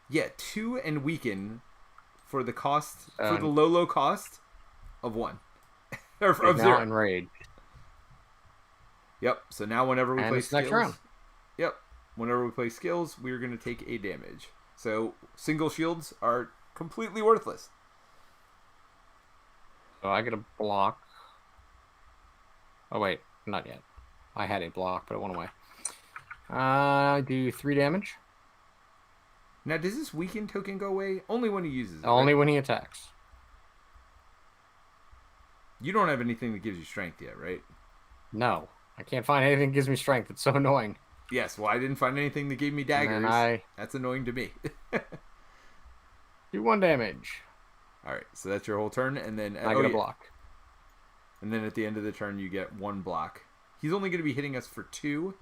Yeah, 2 and weaken for the cost, for the low cost of 1. Or of 0. Enraged. Yep, so now whenever we play skills... next round. Yep, whenever we play skills, we're going to take a damage. So single shields are completely worthless. So I get a block. Oh, wait. Not yet. I had a block, but it went away. I do 3 damage. Now, does this weaken token go away? Only when he uses it, Only right? when he attacks. You don't have anything that gives you strength yet, right? No. I can't find anything that gives me strength. It's so annoying. Yes, well, I didn't find anything that gave me daggers. That's annoying to me. Do 1 damage. All right, so that's your whole turn, and then I get a block. And then at the end of the turn, you get 1 block. He's only going to be hitting us for 2.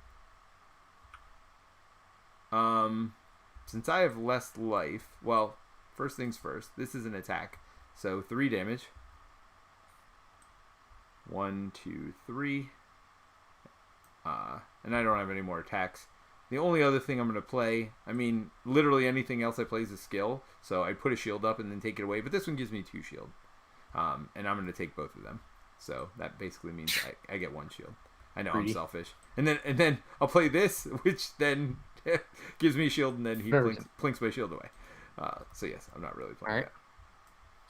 Since I have less life, well, first things first. This is an attack, so 3 damage. 1, 2, 3. And I don't have any more attacks. The only other thing I'm going to play, I mean, literally anything else I play is a skill. So I put a shield up and then take it away. But this one gives me 2 shield. And I'm going to take both of them. So that basically means I get 1 shield. I know, I'm selfish. And then I'll play this, which then gives me shield, and then he plinks my shield away. So yes, I'm not really playing that.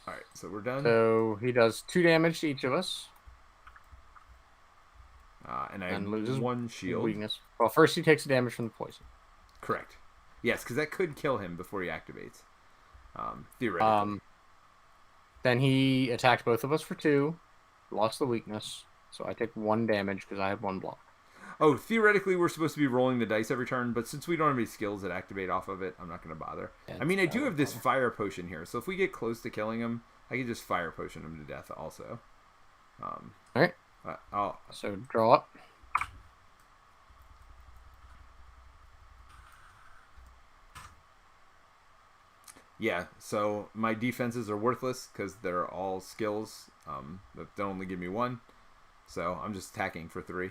All right, so we're done. So he does 2 damage to each of us. And I loses 1 shield. Weakness. Well, first he takes the damage from the poison. Correct. Yes, because that could kill him before he activates. Theoretically. Then he attacked both of us for 2. Lost the weakness. So I take 1 damage because I have 1 block. Oh, theoretically we're supposed to be rolling the dice every turn, but since we don't have any skills that activate off of it, I'm not going to bother. Yeah, I mean, I do have this fire potion here, so if we get close to killing him, I can just fire potion him to death also. Alright. So draw up. Yeah, so my defenses are worthless because they're all skills that don't only give me 1. So I'm just attacking for 3.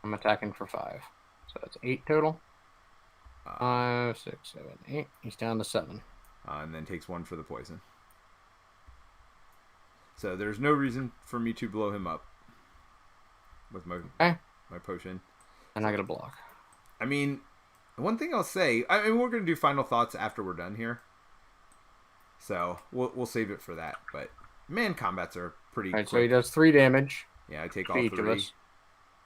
I'm attacking for 5. So that's 8 total. 5, 6, 7, 8. He's down to 7. And then takes 1 for the poison. So there's no reason for me to blow him up with my potion. And I get a block. I mean, one thing I'll say, I mean, we're going to do final thoughts after we're done here. So we'll save it for that. But man, combats are pretty quick. So he does 3 damage. Yeah, I take all 3.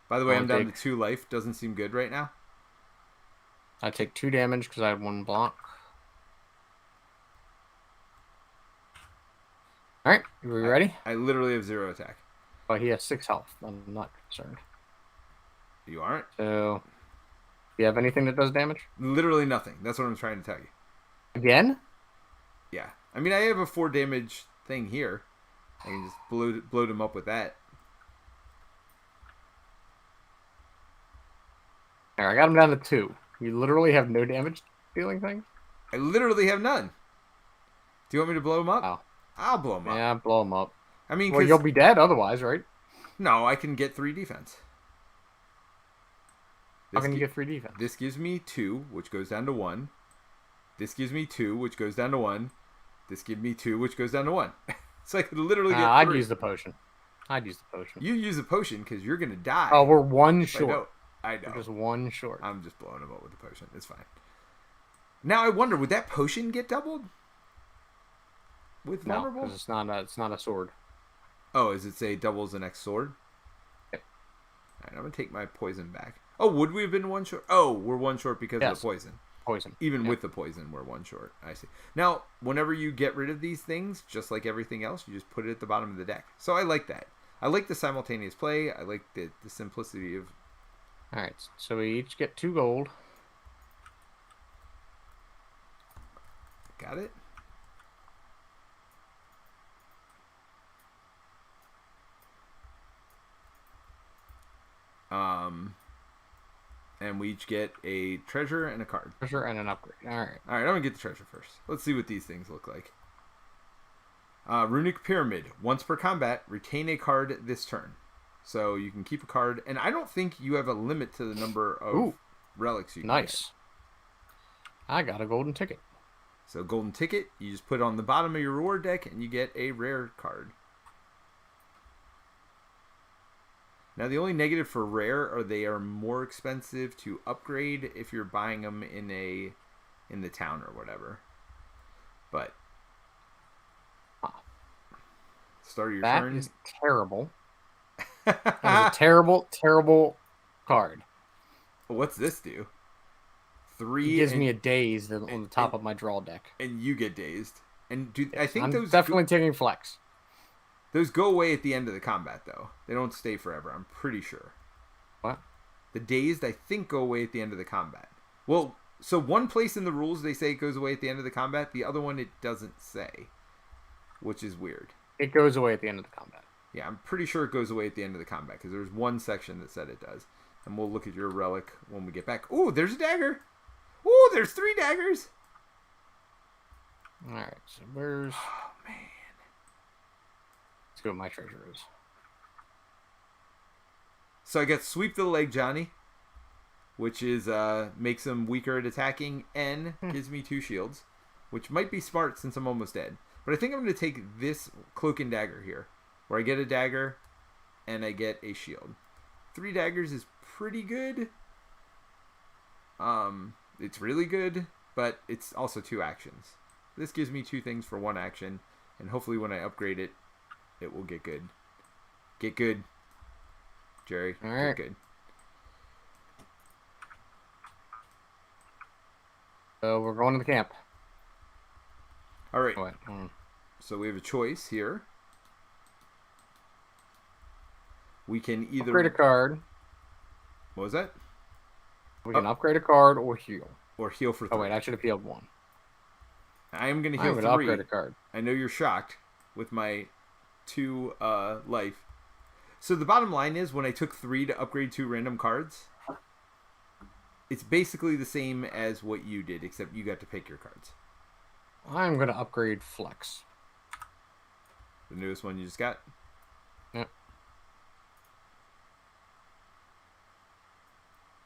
By the way, I'm down to 2 life. Doesn't seem good right now. I take 2 damage because I have 1 block. Alright, are we ready? I literally have 0 attack. Oh, he has 6 health. I'm not concerned. You aren't? So, do you have anything that does damage? Literally nothing. That's what I'm trying to tell you. Again? Yeah. I mean, I have a 4 damage thing here. I can just blow him up with that. There, I got him down to 2. You literally have no damage dealing thing? I literally have none. Do you want me to blow them up? Oh. I'll blow them up. Yeah, blow them up. I mean, well, you'll be dead otherwise, right? No, I can get 3 defense. How can you get 3 defense? This gives me 2, which goes down to 1. This gives me 2, which goes down to 1. This gives me 2, which goes down to 1. So I could literally get 3. I'd use the potion. You use the potion because you're going to die. Oh, we're 1 short. I know. We're just 1 short. I'm just blowing them up with the potion. It's fine. Now I wonder, would that potion get doubled? With vulnerable? No, because it's not a sword. Oh, does it say doubles the next sword? Yep. Alright, I'm going to take my poison back. Oh, would we have been 1 short? Oh, we're 1 short because of the poison. Poison. Even with the poison, we're 1 short. I see. Now, whenever you get rid of these things, just like everything else, you just put it at the bottom of the deck. So I like that. I like the simultaneous play. I like the simplicity of... Alright, so we each get 2 gold. Got it? And we each get a treasure and a card. Treasure and an upgrade. Alright. Alright, I'm going to get the treasure first. Let's see what these things look like. Runic Pyramid. Once per combat, retain a card this turn. So you can keep a card. And I don't think you have a limit to the number of relics you can get. I got a golden ticket. So golden ticket, you just put it on the bottom of your reward deck and you get a rare card. Now the only negative for rare are they are more expensive to upgrade if you're buying them in the town or whatever. But start your turn. That is terrible. That is a terrible, terrible card. What's this do? 3. It gives me a daze on the top of my draw deck. And you get dazed. And I think I'm those definitely taking flex. Those go away at the end of the combat, though. They don't stay forever, I'm pretty sure. What? The dazed, I think, go away at the end of the combat. Well, so one place in the rules they say it goes away at the end of the combat. The other one it doesn't say, which is weird. It goes away at the end of the combat. Yeah, I'm pretty sure it goes away at the end of the combat because there's one section that said it does. And we'll look at your relic when we get back. Ooh, there's a dagger. Ooh, there's 3 daggers. All right, so where's... Oh, man. Let's see what my treasure is. So I got Sweep the Leg Johnny, which is makes him weaker at attacking, and gives me 2 shields, which might be smart since I'm almost dead. But I think I'm going to take this Cloak and Dagger here, where I get a dagger and I get a shield. 3 daggers is pretty good. It's really good, but it's also 2 actions. This gives me 2 things for 1 action, and hopefully when I upgrade it, it will get good. Get good, Jerry. All right. Get good. So we're going to the camp. All right. What? So we have a choice here. We can either upgrade a card. What was that? We can upgrade a card or heal. Or heal for 3. Oh wait, I should have healed 1. I am going to heal 3. Upgrade a card. I know you're shocked with my 2 life. So the bottom line is when I took 3 to upgrade 2 random cards, it's basically the same as what you did, except you got to pick your cards. I'm going to upgrade Flex. The newest one you just got? Yep.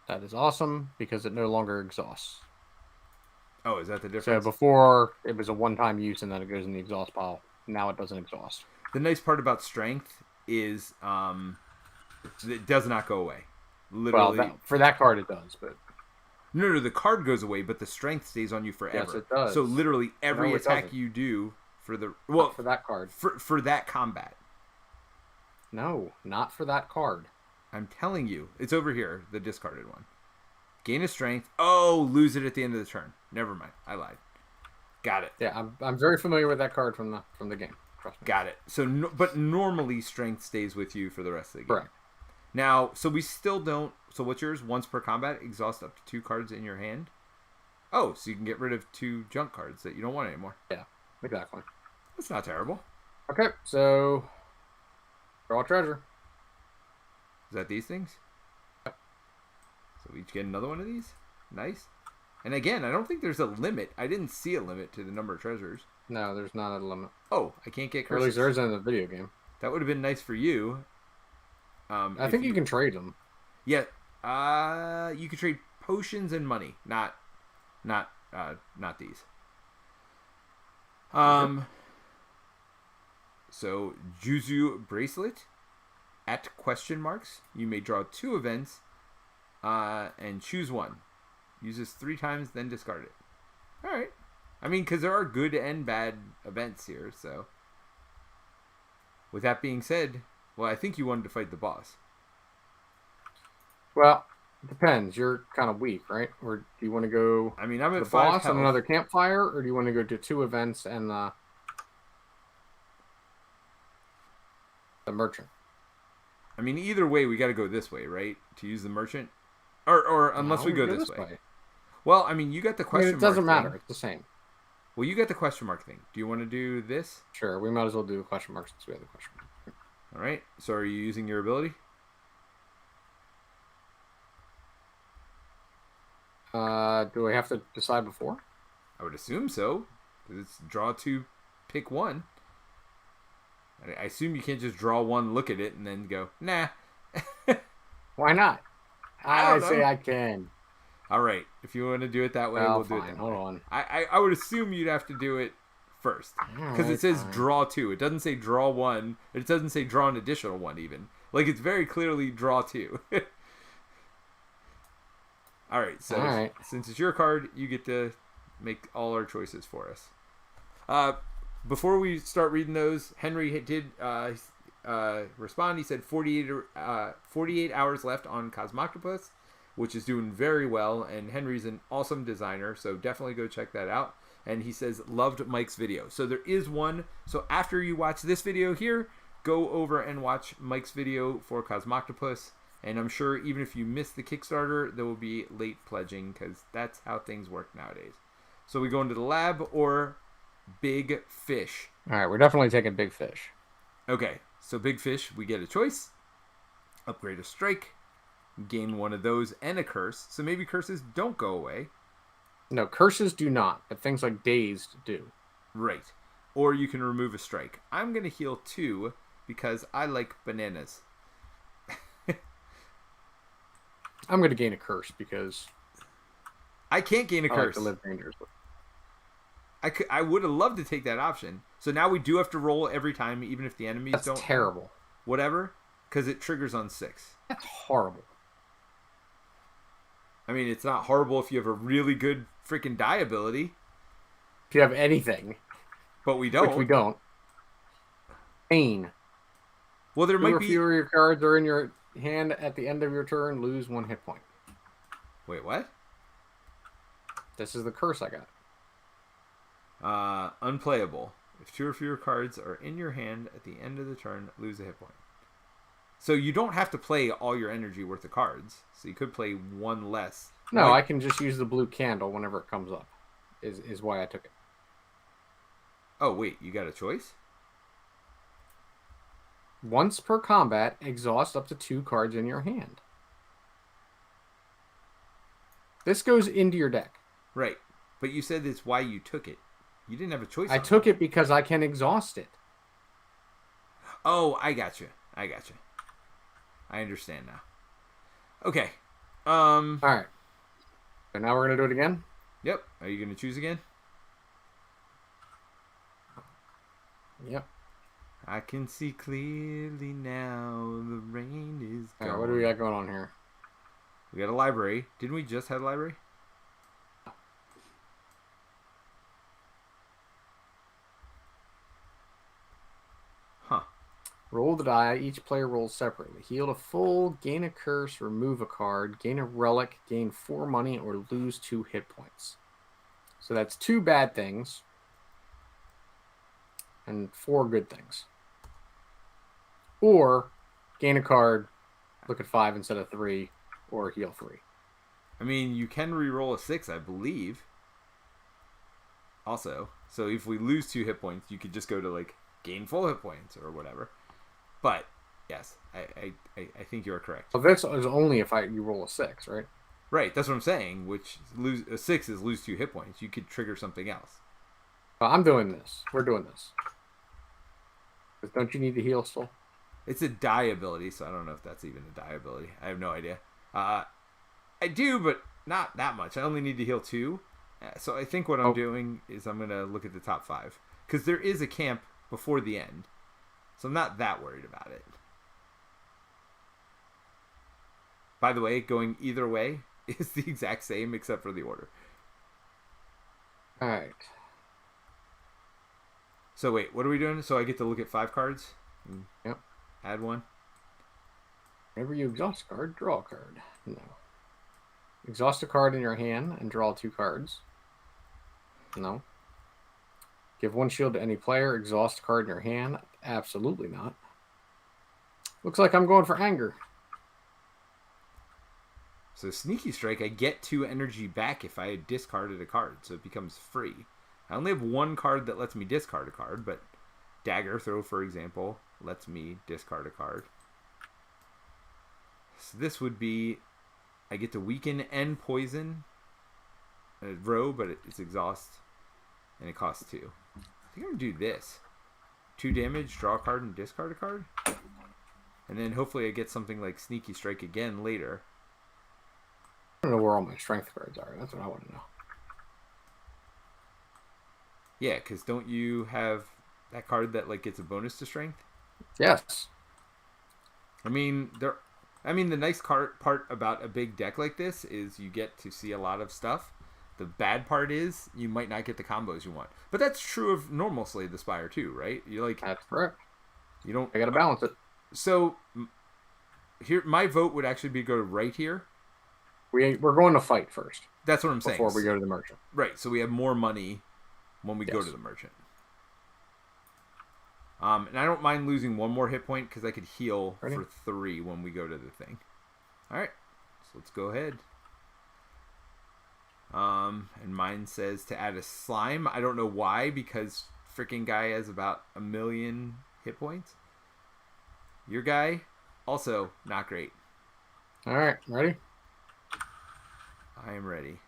That is awesome because it no longer exhausts. Oh, is that the difference? So before it was a one-time use and then it goes in the exhaust pile. Now it doesn't exhaust. The nice part about strength is it does not go away. Literally. Well, for that card it does, but no, the card goes away, but the strength stays on you forever. Yes, it does. So literally every attack doesn't. you do for the not for that card for that combat. No, not for that card. I'm telling you, it's over here, the discarded one. Gain a strength. Oh, lose it at the end of the turn. Never mind, I lied. Got it. Yeah, I'm very familiar with that card from the game. Trust me. Got it. So, but normally strength stays with you for the rest of the game. Correct. Now, so we still don't. So what's yours? Once per combat, exhaust up to 2 cards in your hand. Oh, so you can get rid of 2 junk cards that you don't want anymore. Yeah, exactly. That's not terrible. Okay, so draw a treasure. Is that these things? Yep. So we each get another one of these? Nice. And again, I don't think there's a limit. I didn't see a limit to the number of treasures. No, there's not a limit. Oh, I can't get Or at least curses. there isn't in the video game. That would have been nice for you. I think you can trade them. Yeah. You could trade potions and money, not these. So Juzu bracelet at question marks. You may draw 2 events, and choose one. Use this 3 times, then discard it. All right. I mean, because there are good and bad events here. So, with that being said, well, I think you wanted to fight the boss. Well, it depends. You're kind of weak, right? Or do you want to go? I mean, I'm at the 5 boss health. and another campfire, or do you want to go to 2 events and the merchant? I mean, either way, we got to go this way, right? To use the merchant, or unless we go this way. Well, I mean, you got the question mark. It doesn't matter. Thing. It's the same. Well, you got the question mark thing. Do you want to do this? Sure. We might as well do the question mark since we have the question mark. All right. So, are you using your ability? Do I have to decide before? I would assume so. It's draw 2, pick 1. I assume you can't just draw 1, look at it, and then go, nah. Why not? I say I can. All right. If you want to do it that way, we'll do it that way. Hold on. I would assume you'd have to do it first. Because it says draw 2. It doesn't say draw 1. It doesn't say draw an additional 1 even. Like, it's very clearly draw 2. All right. So, since it's your card, you get to make all our choices for us. Before we start reading those, Henry did respond. He said 48 hours left on Cosmoctopus, which is doing very well, and Henry's an awesome designer, so definitely go check that out. And he says, loved Mike's video. So there is one. So after you watch this video here, go over and watch Mike's video for Cosmoctopus. And I'm sure even if you missed the Kickstarter, there will be late pledging, because that's how things work nowadays. So we go into the lab or Big Fish. All right, we're definitely taking Big Fish. Okay, so Big Fish, we get a choice. Upgrade a strike. Gain one of those and a curse. So maybe curses don't go away. No, curses do not, but things like dazed do. Right. Or you can remove a strike. I'm going to heal 2 because I like bananas. I'm going to gain a curse because I can't gain a curse. Like to live dangerously. I would have loved to take that option. So now we do have to roll every time, even if the enemies don't. That's terrible. Whatever, because it triggers on 6. That's horrible. I mean, it's not horrible if you have a really good freaking die ability. If you have anything. But we don't. Which we don't. Pain. Well, there might be... fewer of your cards are in your hand at the end of your turn, lose 1 hit point. Wait, what? This is the curse I got. Unplayable. If 2 or fewer cards are in your hand at the end of the turn, lose a hit point. So you don't have to play all your energy worth of cards. So you could play 1 less. No, I can just use the blue candle whenever it comes up. Is why I took it. Oh, wait. You got a choice? Once per combat, exhaust up to 2 cards in your hand. This goes into your deck. Right. But you said it's why you took it. You didn't have a choice. I took it because I can exhaust it. Oh, I got you. I understand now. Okay. All right. So now we're going to do it again? Yep. Are you going to choose again? Yep. I can see clearly now the rain is gone. All right, what do we got going on here? We got a library. Didn't we just have a library? Huh. Roll the die. Each player rolls separately. Heal to full, gain a curse, remove a card, gain a relic, gain 4 money, or lose 2 hit points. So that's 2 bad things and 4 good things. Or gain a card, look at 5 instead of 3, or heal 3. I mean, you can re-roll a 6, I believe. Also, so if we lose 2 hit points, you could just go to like gain full hit points or whatever. But yes, I think you're correct. Well, this is only if you roll a 6, right? Right, that's what I'm saying. Which lose a 6 is lose 2 hit points. You could trigger something else. I'm doing this. We're doing this. 'Cause don't you need to heal still? It's a die ability, so I don't know if that's even a die ability. I have no idea. I do, but not that much. I only need to heal 2. So I think what I'm doing is I'm going to look at the top 5. Because there is a camp before the end. So I'm not that worried about it. By the way, going either way is the exact same except for the order. Alright. So wait, what are we doing? So I get to look at 5 cards? Yep. Add 1? Whenever you exhaust a card, draw a card. No. Exhaust a card in your hand and draw 2 cards. No. Give 1 shield to any player. Exhaust a card in your hand. Absolutely not. Looks like I'm going for anger. So Sneaky Strike, I get 2 energy back if I had discarded a card, so it becomes free. I only have 1 card that lets me discard a card, but Dagger Throw, for example, lets me discard a card. So this would be, I get to weaken and poison a row, but it's exhaust, and it costs 2. I think I'm going to do this. 2 damage, draw a card, and discard a card. And then hopefully I get something like Sneaky Strike again later. I don't know where all my strength cards are. That's what I want to know. Yeah, because don't you have that card that like gets a bonus to strength? Yes. I mean, the nice part about a big deck like this is you get to see a lot of stuff. The bad part is you might not get the combos you want. But that's true of normal Slay the Spire too, right? You like That's correct. You don't. I gotta balance it. So here, my vote would actually be go right here. We're going to fight first. That's what I'm saying. Before we go to the merchant. Right. So we have more money when we go to the merchant. And I don't mind losing 1 more hit point because I could heal for 3 when we go to the thing. All right. So let's go ahead. And mine says to add a slime. I don't know why, because freaking guy has about 1 million hit points. Your guy, also not great. All right, ready? I am ready.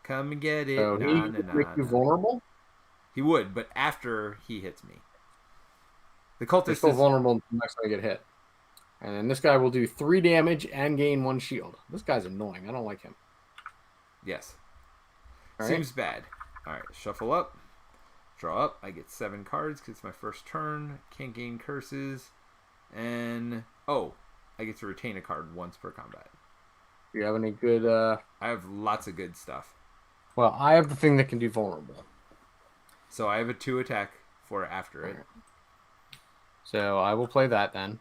Come and get it. So he would make you vulnerable? He would, but after he hits me. The cultist is still vulnerable until next time I get hit. And then this guy will do 3 damage and gain 1 shield. This guy's annoying. I don't like him. Yes. All Seems bad. All right, shuffle up. Draw up. I get 7 cards because it's my first turn. Can't gain curses. And, I get to retain a card once per combat. Do you have any good... I have lots of good stuff. Well, I have the thing that can do vulnerable. So I have a 2 attack for after it. Right. So I will play that then.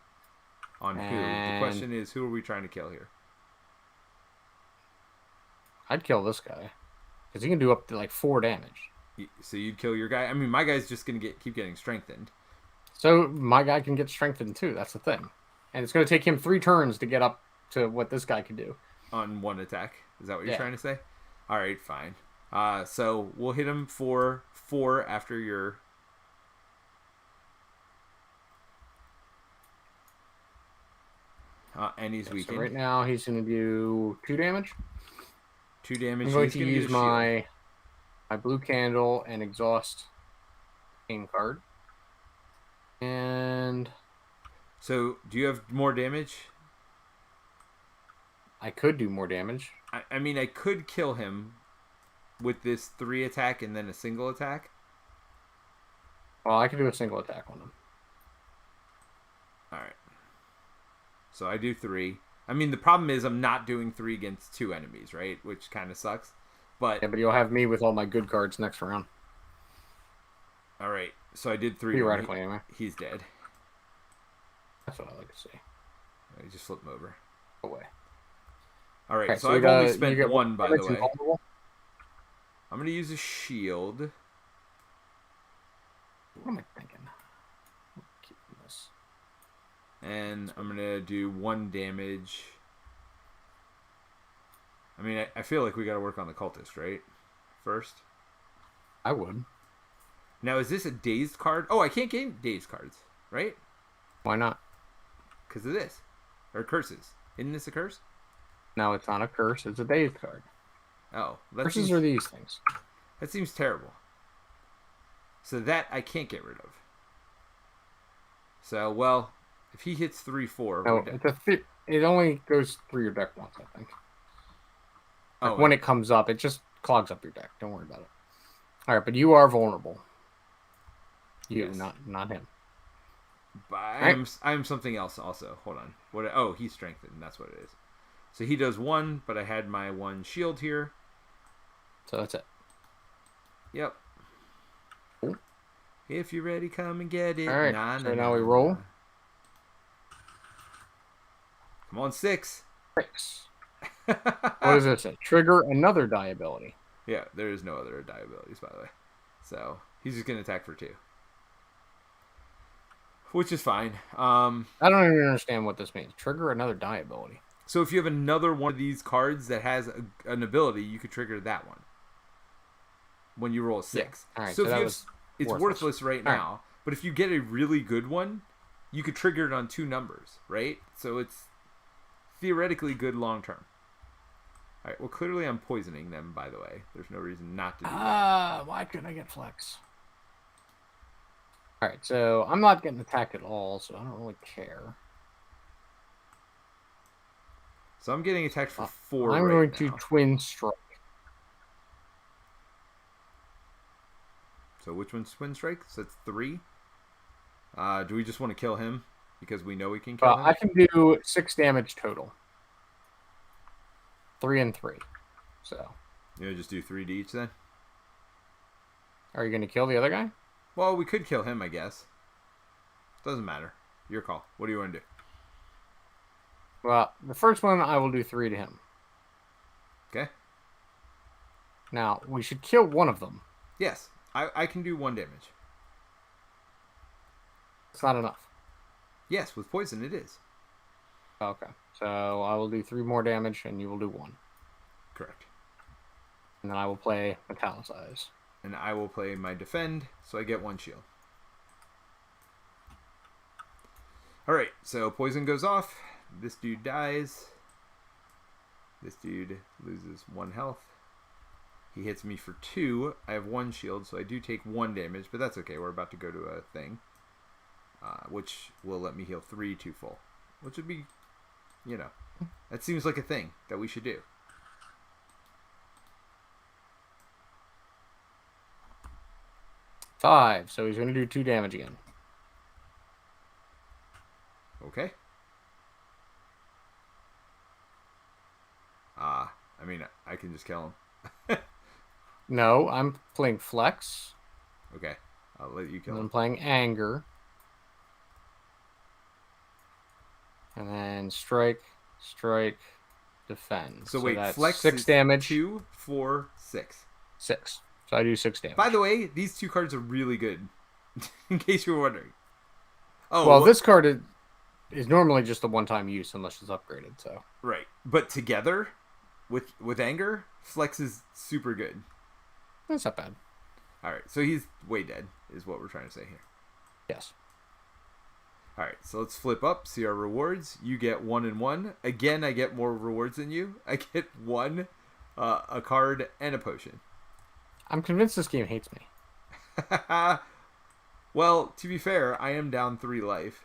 On who? The question is, who are we trying to kill here? I'd kill this guy. Because he can do up to like 4 damage. So you'd kill your guy? I mean, my guy's just going to keep getting strengthened. So my guy can get strengthened too. That's the thing. And it's going to take him 3 turns to get up to what this guy can do. On 1 attack? Is that what you're trying to say? All right, fine. So we'll hit him for 4 after your... and he's weakened. So right now he's going to do 2 damage. 2 damage. I'm going to use my blue candle and exhaust game card. And... So, do you have more damage? I could do more damage. I mean, I could kill him with this 3 attack and then a single attack. Well, I can do a single attack on him. Alright. So I do 3. I mean, the problem is I'm not doing 3 against 2 enemies, right? Which kind of sucks. But yeah, but you'll have me with all my good cards next round. Alright. So I did 3. Theoretically, anyway. He's dead. That's what I like to see. I just flip him over. Away. Alright, Okay, so I've only spent 1, by the way. I'm going to use a shield. What am I thinking? Keep this. And I'm going to do 1 damage. I mean, I feel like we got to work on the cultist, right? First. I would. Now, is this a dazed card? Oh, I can't gain dazed cards, right? Why not? Because of this. Or curses. Isn't this a curse? No, it's not a curse. It's a dazed card. Oh, Curses are these things. That seems terrible. So that I can't get rid of. So, well, if he hits 3/4... No, it only goes through your deck once, I think. Like when it comes up, it just clogs up your deck. Don't worry about it. All right, but you are vulnerable. You, yes. not him. But I'm something else also. Hold on. What? Oh, he's strengthened. That's what it is. So he does 1, but I had my 1 shield here. So that's it. Yep. Ooh. If you're ready, come and get it. All right. So now we roll. Come on, 6. 6. What does it say? Trigger another die ability. Yeah, there is no other die abilities, by the way. So he's just going to attack for 2. Which is fine. I don't even understand what this means. Trigger another die ability. So if you have another one of these cards that has an ability, you could trigger that one when you roll a 6. Yeah. All right, so if it's worthless right now. Right. But if you get a really good one, you could trigger it on 2 numbers, right? So it's theoretically good long term. All right. Well, clearly I'm poisoning them, by the way. There's no reason not to do that. Why couldn't I get flex? All right. So I'm not getting attacked at all, so I don't really care. So I'm getting attacked for 4 I'm going to twin strike. So which one's twin strike? So that's 3. Do we just want to kill him because we know we can kill him? I can do 6 damage total. 3 and 3. So. You just do 3 to each then? Are you going to kill the other guy? Well, we could kill him, I guess. Doesn't matter. Your call. What do you want to do? Well, the first one I will do 3 to him. Okay. Now, we should kill one of them. Yes. I can do 1 damage. It's not enough. Yes, with poison it is. Okay. So I will do 3 more damage and you will do 1. Correct. And then I will play Metallicize. And I will play my defend, so I get 1 shield. Alright, so poison goes off. This dude dies. This dude loses 1 health. He hits me for 2. I have 1 shield, so I do take 1 damage, but that's okay. We're about to go to a thing, which will let me heal 3 to full, which would be, that seems like a thing that we should do. Five, so he's going to do 2 damage again. Okay. I mean, I can just kill him. No, I'm playing Flex. Okay. I'll let you kill him. I'm playing Anger. And then Strike, Defend. So wait, that's Flex 6 damage. 2, 4, 6. 6. So I do 6 damage. By the way, these 2 cards are really good. In case you were wondering. Oh, well, this card is normally just a one-time use unless it's upgraded. So right, but together with Anger, Flex is super good. That's not bad. All right, so he's way dead, is what we're trying to say here. Yes. All right, so let's flip up, see our rewards. You get 1 and 1. Again, I get more rewards than you. I get 1, a card, and a potion. I'm convinced this game hates me. Well, to be fair, I am down 3 life.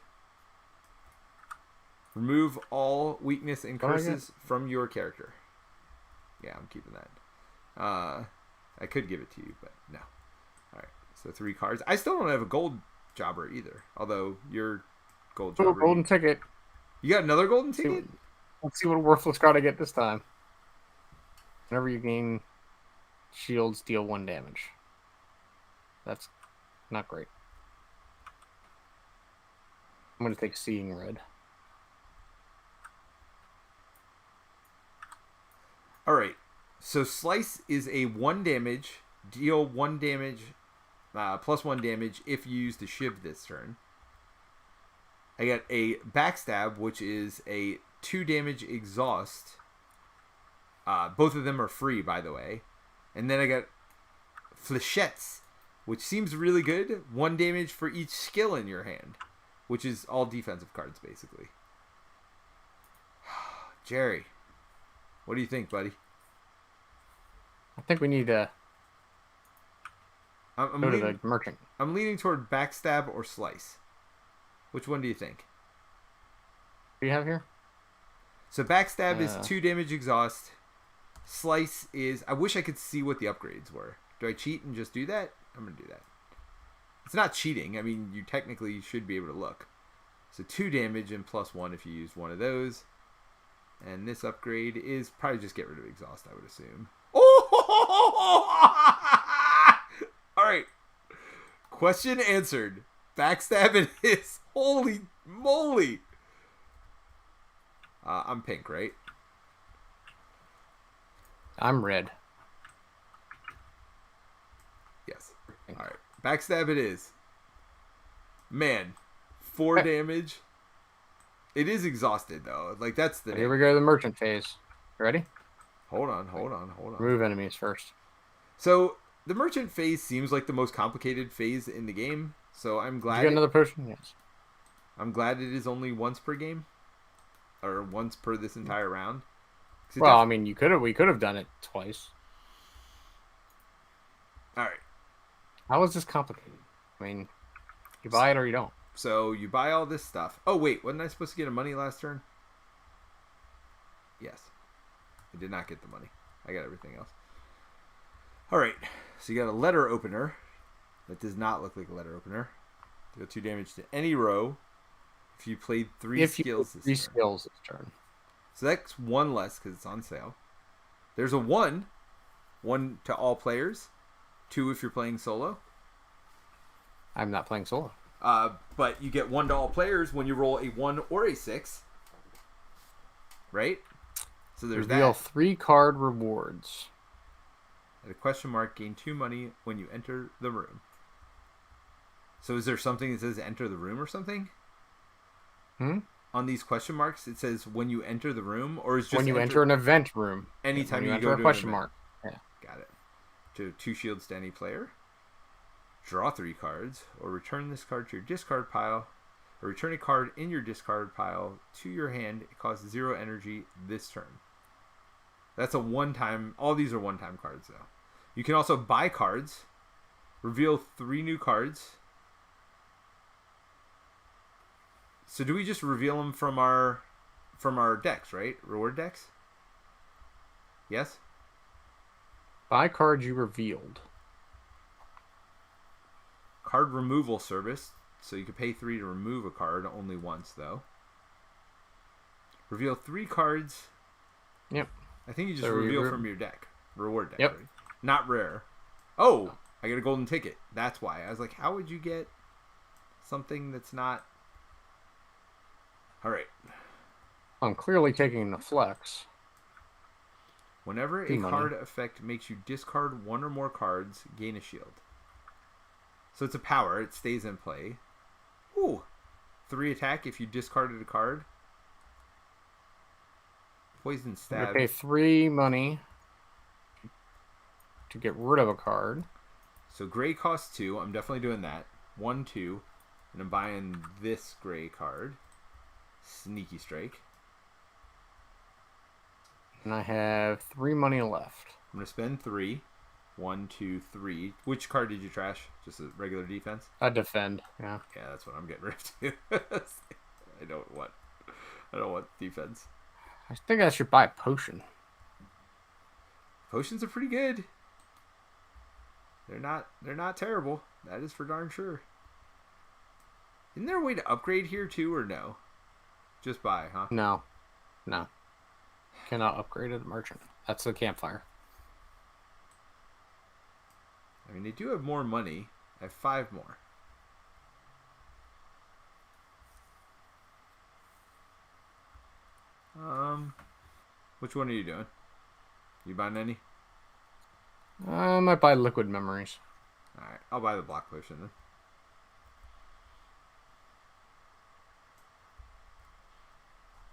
Remove all weakness and curses from your character. Yeah, I'm keeping that. I could give it to you, but no. All right, so 3 cards. I still don't have a gold jobber either, although your gold jobber. Golden ticket. You got another golden ticket? Let's see what worthless card I get this time. Whenever you gain shields, deal 1 damage. That's not great. I'm going to take Seeing Red. Alright, so Slice is a 1 damage, deal 1 damage, plus 1 damage if you use the Shiv this turn. I got a Backstab, which is a 2 damage exhaust. Both of them are free, by the way. And then I got Flechettes, which seems really good. 1 damage for each skill in your hand, which is all defensive cards, basically. Jerry. What do you think, buddy? I think we need to I'm go to leaning, the merchant. I'm leaning toward backstab or slice. Which one do you think? What do you have here? So backstab is 2 damage exhaust. Slice is... I wish I could see what the upgrades were. Do I cheat and just do that? I'm going to do that. It's not cheating. I mean, you technically should be able to look. So 2 damage and +1 if you use one of those. And this upgrade is probably just get rid of exhaust, I would assume. Oh! All right. Question answered. Backstab it is. Holy moly. I'm pink, right? I'm red. Yes. All right. Backstab it is. Man, 4 damage. It is exhausted, though. Like, that's the... Here we go to the merchant phase. You ready? Hold on. Remove enemies first. So, the merchant phase seems like the most complicated phase in the game. So, I'm glad... Did you get another potion? Yes. I'm glad it is only once per game. Or once per this entire round. Well, I mean, we could have done it twice. All right. How is this complicated? I mean, you buy it or you don't. So you buy all this stuff. Oh, wait. Wasn't I supposed to get a money last turn? Yes. I did not get the money. I got everything else. All right. So you got a letter opener. That does not look like a letter opener. Deal 2 damage to any row. If you played 3 skills this turn. So that's 1 less because it's on sale. There's a 1. 1 to all players. 2 if you're playing solo. I'm not playing solo. But you get 1 to all players when you roll a 1 or a 6. Right? So there's Reveal that. 3 card rewards. At a question mark, gain 2 money when you enter the room. So is there something that says enter the room or something? On these question marks, it says when you enter the room, or is just when you enter an event room. Anytime you enter go a to question an event. mark. Yeah. Got it. To 2 shields to any player. Draw 3 cards, or return this card to your discard pile, or return a card in your discard pile to your hand. It costs 0 energy this turn. That's a one-time. All these are one-time cards, though. You can also buy cards. Reveal 3 new cards. So do we just reveal them from our decks, right? Reward decks? Yes? Buy cards you revealed. Card removal service. So you can pay 3 to remove a card, only once though. Reveal 3 cards. Yep. I think you just reveal from your deck. Reward deck, yep. Right? Not rare. Oh, I get a golden ticket. That's why. I was like, how would you get something that's not... All right. I'm clearly taking the flex. Whenever a card effect makes you discard 1 or more cards, gain a shield. So it's a power. It stays in play. Ooh. 3 attack if you discarded a card. Poison stab. I'm going to pay 3 money to get rid of a card. So gray costs 2. I'm definitely doing that. 1, 2. And I'm buying this gray card. Sneaky Strike. And I have 3 money left. I'm going to spend 3. 1, 2, 3. Which card did you trash? Just a regular defense? I defend, yeah. Yeah, that's what I'm getting rid of too. I don't want defense. I think I should buy a potion. Potions are pretty good. They're not terrible. That is for darn sure. Isn't there a way to upgrade here too, or no? Just buy, huh? No. Cannot upgrade at the merchant. That's the campfire. I mean, they do have more money. I have 5 more. Which one are you doing? You buying any? I might buy liquid memories. Alright, I'll buy the block potion then.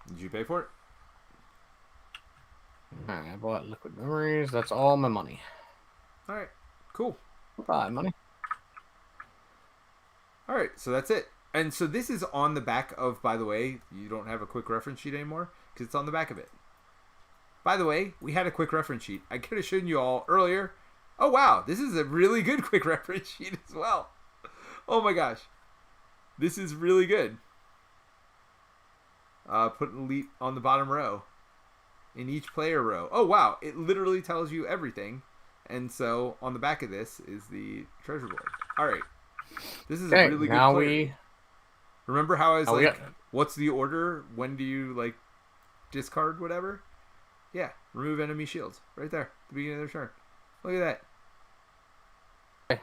Did you pay for it? Alright, I bought liquid memories. That's all my money. Alright, cool. Bye, money. Alright, so that's it. And so this is on the back of, by the way, you don't have a quick reference sheet anymore, because it's on the back of it. By the way, we had a quick reference sheet. I could have shown you all earlier. Oh, wow. This is a really good quick reference sheet as well. Oh, my gosh. This is really good. Put elite on the bottom row. In each player row. Oh, wow. It literally tells you everything. And so, on the back of this is the treasure board. All right. This is a really good player. Remember how I was like, what's the order? When do you, like, discard whatever? Yeah. Remove enemy shields. Right there. At the beginning of their turn. Look at that. Okay.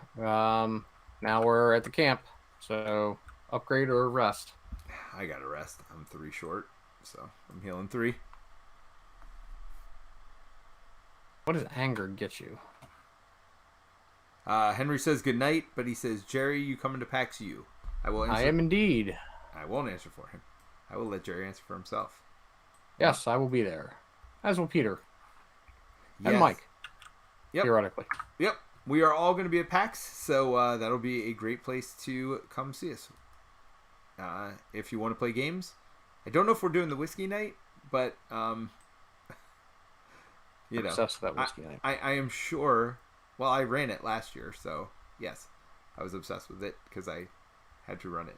Now we're at the camp. So, upgrade or rest? I gotta rest. I'm 3 short. So, I'm healing 3. What does anger get you? Henry says good night, but he says, Jerry, you coming to PAX U? I will answer. I am indeed. I won't answer for him. I will let Jerry answer for himself. Yes, I will be there. As will Peter. Yes. And Mike. Yep. Theoretically. Yep. We are all going to be at PAX, so that'll be a great place to come see us. If you want to play games. I don't know if we're doing the whiskey night, but you know, obsessed with that whiskey night. I am sure. Well, I ran it last year, so yes, I was obsessed with it because I had to run it.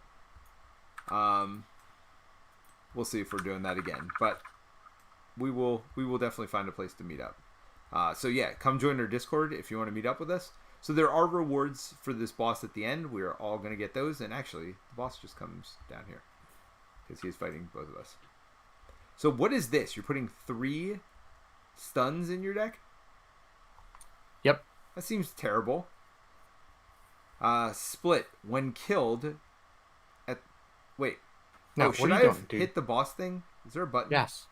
We'll see if we're doing that again, but we will definitely find a place to meet up. So yeah, come join our Discord if you want to meet up with us. So there are rewards for this boss at the end. We are all going to get those, and actually, the boss just comes down here because he's fighting both of us. So what is this? You're putting 3 stuns in your deck? Yep. That seems terrible. Split. When killed at... Wait. No, should I have hit the boss thing? Is there a button? Yes.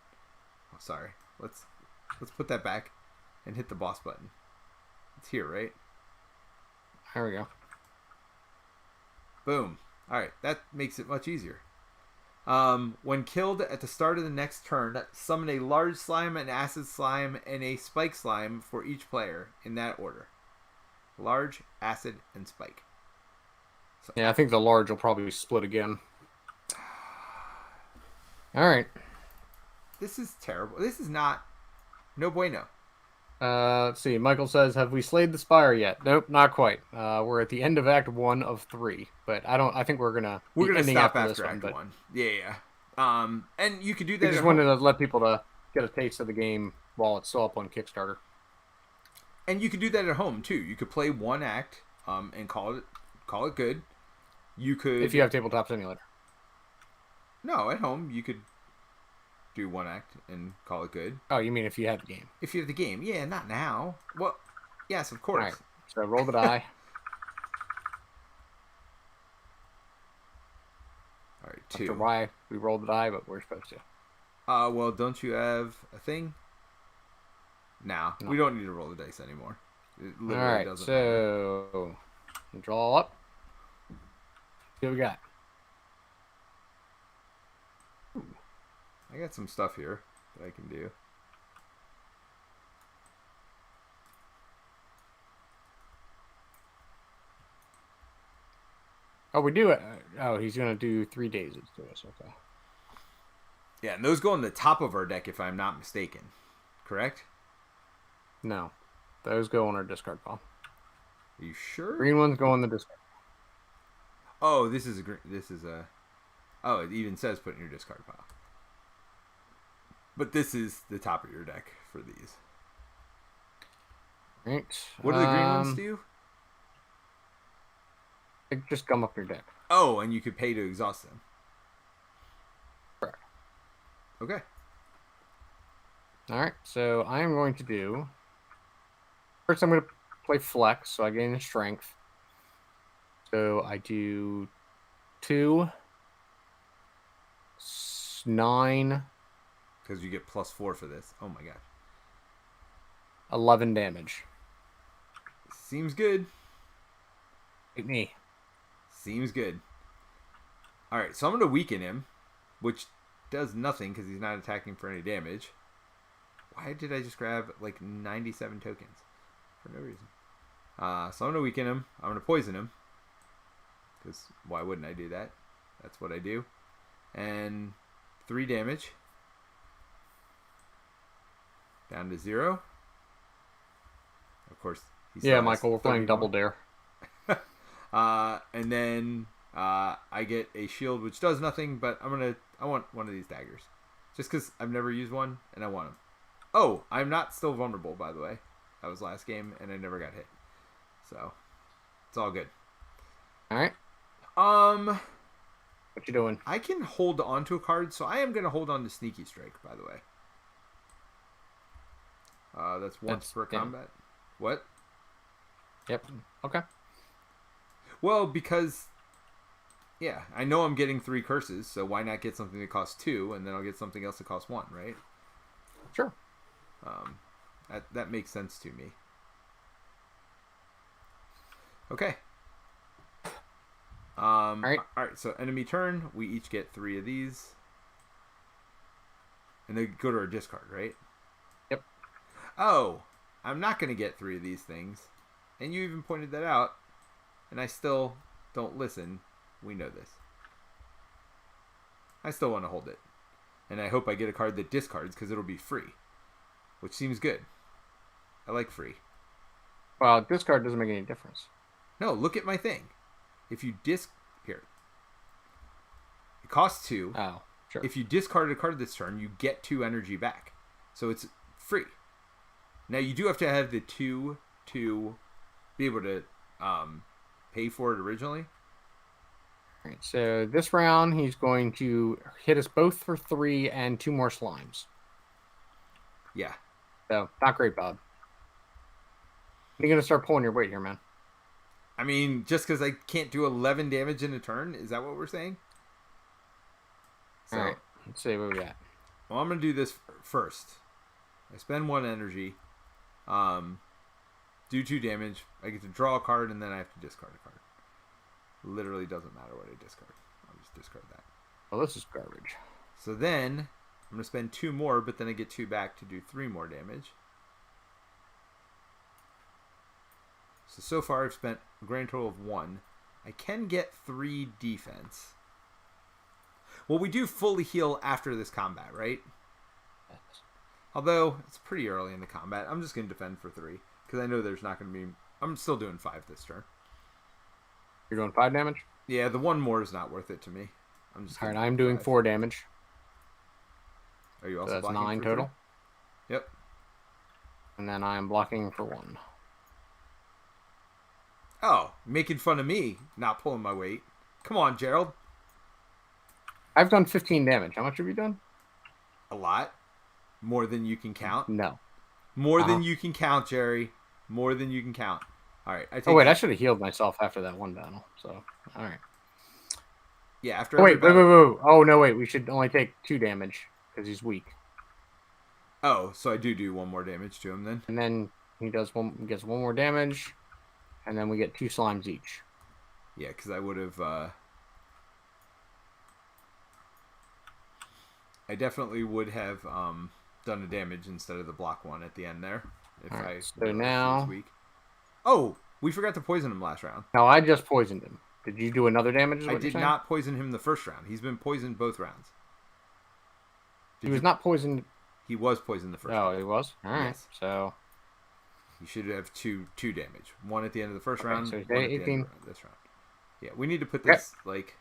Oh, sorry. Let's put that back and hit the boss button. It's here, right? There we go. Boom. All right. That makes it much easier. When killed at the start of the next turn, summon a large slime, an acid slime, and a spike slime for each player in that order. Large, acid, and spike. So, yeah, I think the large will probably split again. All right. This is terrible. This is not... No bueno. Let's see. Michael says, have we slayed the spire yet? Nope, not quite. We're at the end of Act 1 of 3. But I think we're gonna stop after Act 1. Yeah. And you could do that. I just wanted to let people to get a taste of the game while it's still up on Kickstarter. And you could do that at home too. You could play 1 act, and call it good. You could, if you have Tabletop Simulator. No, at home you could do 1 act and call it good. Oh, you mean if you have the game? If you have the game, yeah, not now. Well, yes, of course. All right. So roll the die. All right, 2. After why we rolled the die, but we're supposed to. Well, don't you have a thing? No, we don't need to roll the dice anymore. It literally all right, doesn't so draw up. See what we got. I got some stuff here that I can do. Oh, we do it. Oh, he's going to do 3 days to us. Okay. Yeah, and those go on the top of our deck if I'm not mistaken. Correct? No. Those go on our discard pile. Are you sure? Green ones go on the discard. Oh, this is a... Oh, it even says put in your discard pile. But this is the top of your deck for these. Right. What do the green ones do? They just gum up your deck. Oh, and you could pay to exhaust them. Correct. Okay. All right. So I am going to do... First, I'm going to play flex, so I gain a strength. So I do 2, 9... Because you get +4 for this. Oh my god. 11 damage. Seems good. Hit me. Seems good. Alright, so I'm going to weaken him, which does nothing because he's not attacking for any damage. Why did I just grab like 97 tokens? For no reason. So I'm going to weaken him. I'm going to poison him. Because why wouldn't I do that? That's what I do. And 3 damage. down to 0. Of course, he still Yeah, has Michael, we're 30 playing Double more. Dare. And then I get a shield which does nothing, but I want one of these daggers. Just because I've never used one and I want them. Oh, I'm not still vulnerable, by the way. That was last game and I never got hit. So, it's all good. Alright. What you doing? I can hold on to a card, so I am going to hold on to Sneaky Strike, by the way. That's once per combat. What? Yep. Okay. Well, because... Yeah, I know I'm getting 3 curses, so why not get something that costs 2, and then I'll get something else that costs 1, right? Sure. That makes sense to me. Okay. Alright, so enemy turn, we each get 3 of these. And they go to our discard, right? Yep. Oh, I'm not going to get 3 of these things. And you even pointed that out, and I still don't listen. We know this. I still want to hold it. And I hope I get a card that discards because it'll be free. Which seems good. I like free. Well, discard doesn't make any difference. No, look at my thing. If you here. It costs 2. Oh, sure. If you discard a card this turn, you get 2 energy back. So it's free. Now you do have to have the 2 to be able to pay for it originally. All right, so this round he's going to hit us both for 3 and 2 more slimes. Yeah. So not great, Bob. You're gonna start pulling your weight here, man. I mean, just because I can't do 11 damage in a turn, is that what we're saying? So, all right, let's see what we got. Well, I'm gonna do this first. I spend 1 energy, do 2 damage. I get to draw a card, and then I have to discard a card. Literally doesn't matter what I discard. I'll just discard that. Well, this is garbage. So then I'm gonna spend 2 more, but then I get 2 back to do 3 more damage. So far I've spent a grand total of 1. I can get 3 defense. Well, we do fully heal after this combat, right? Yes. Although, it's pretty early in the combat. I'm just going to defend for 3. Because I know there's not going to be... I'm still doing 5 this turn. You're doing 5 damage? Yeah, the 1 more is not worth it to me. I'm just all right, I'm doing 4 damage. Are you also so that's blocking 9 for total? 3? Yep. And then I'm blocking for 1. Oh, making fun of me, not pulling my weight. Come on, Gerald. I've done 15 damage. How much have you done? A lot. More than you can count. No. More than you can count, Jerry. More than you can count. All right. Oh, wait. I should have healed myself after that 1 battle. So, all right. Yeah, after wait. Oh, no, wait. We should only take 2 damage because he's weak. Oh, so I do 1 more damage to him then? And then he gets 1 more damage. And then we get 2 slimes each. Yeah, because I would have... I definitely would have done a damage instead of the block 1 at the end there. If right, I so now... weak. Oh, we forgot to poison him last round. No, I just poisoned him. Did you do another damage? I did not poison him the first round. He's been poisoned both rounds. He was not poisoned. He was poisoned the first round. Oh, he was? All right. Yes. So... You should have two damage. 1 at the end of the first round, so 1 at the end 18. of this round. Yeah, we need to put this, like,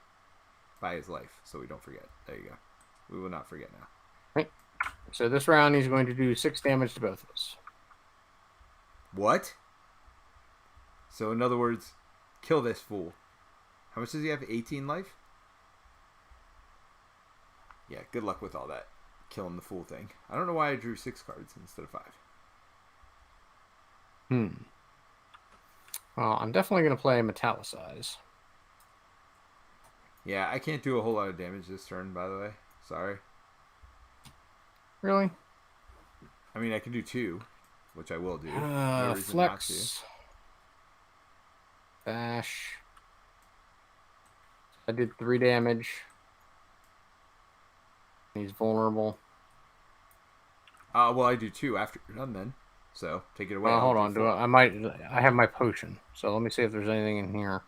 by his life so we don't forget. There you go. We will not forget now. Right. So this round he's going to do 6 damage to both of us. What? So in other words, kill this fool. How much does he have? 18 life? Yeah, good luck with all that. Killing the fool thing. I don't know why I drew 6 cards instead of 5. Well, I'm definitely going to play Metallicize. Yeah, I can't do a whole lot of damage this turn, by the way. Sorry. Really? I mean, I can do 2, which I will do. No flex. Bash. I did 3 damage. He's vulnerable. Well, I do 2 after you're done then. So, take it away. Well, hold on. I have my potion. So, let me see if there's anything in here.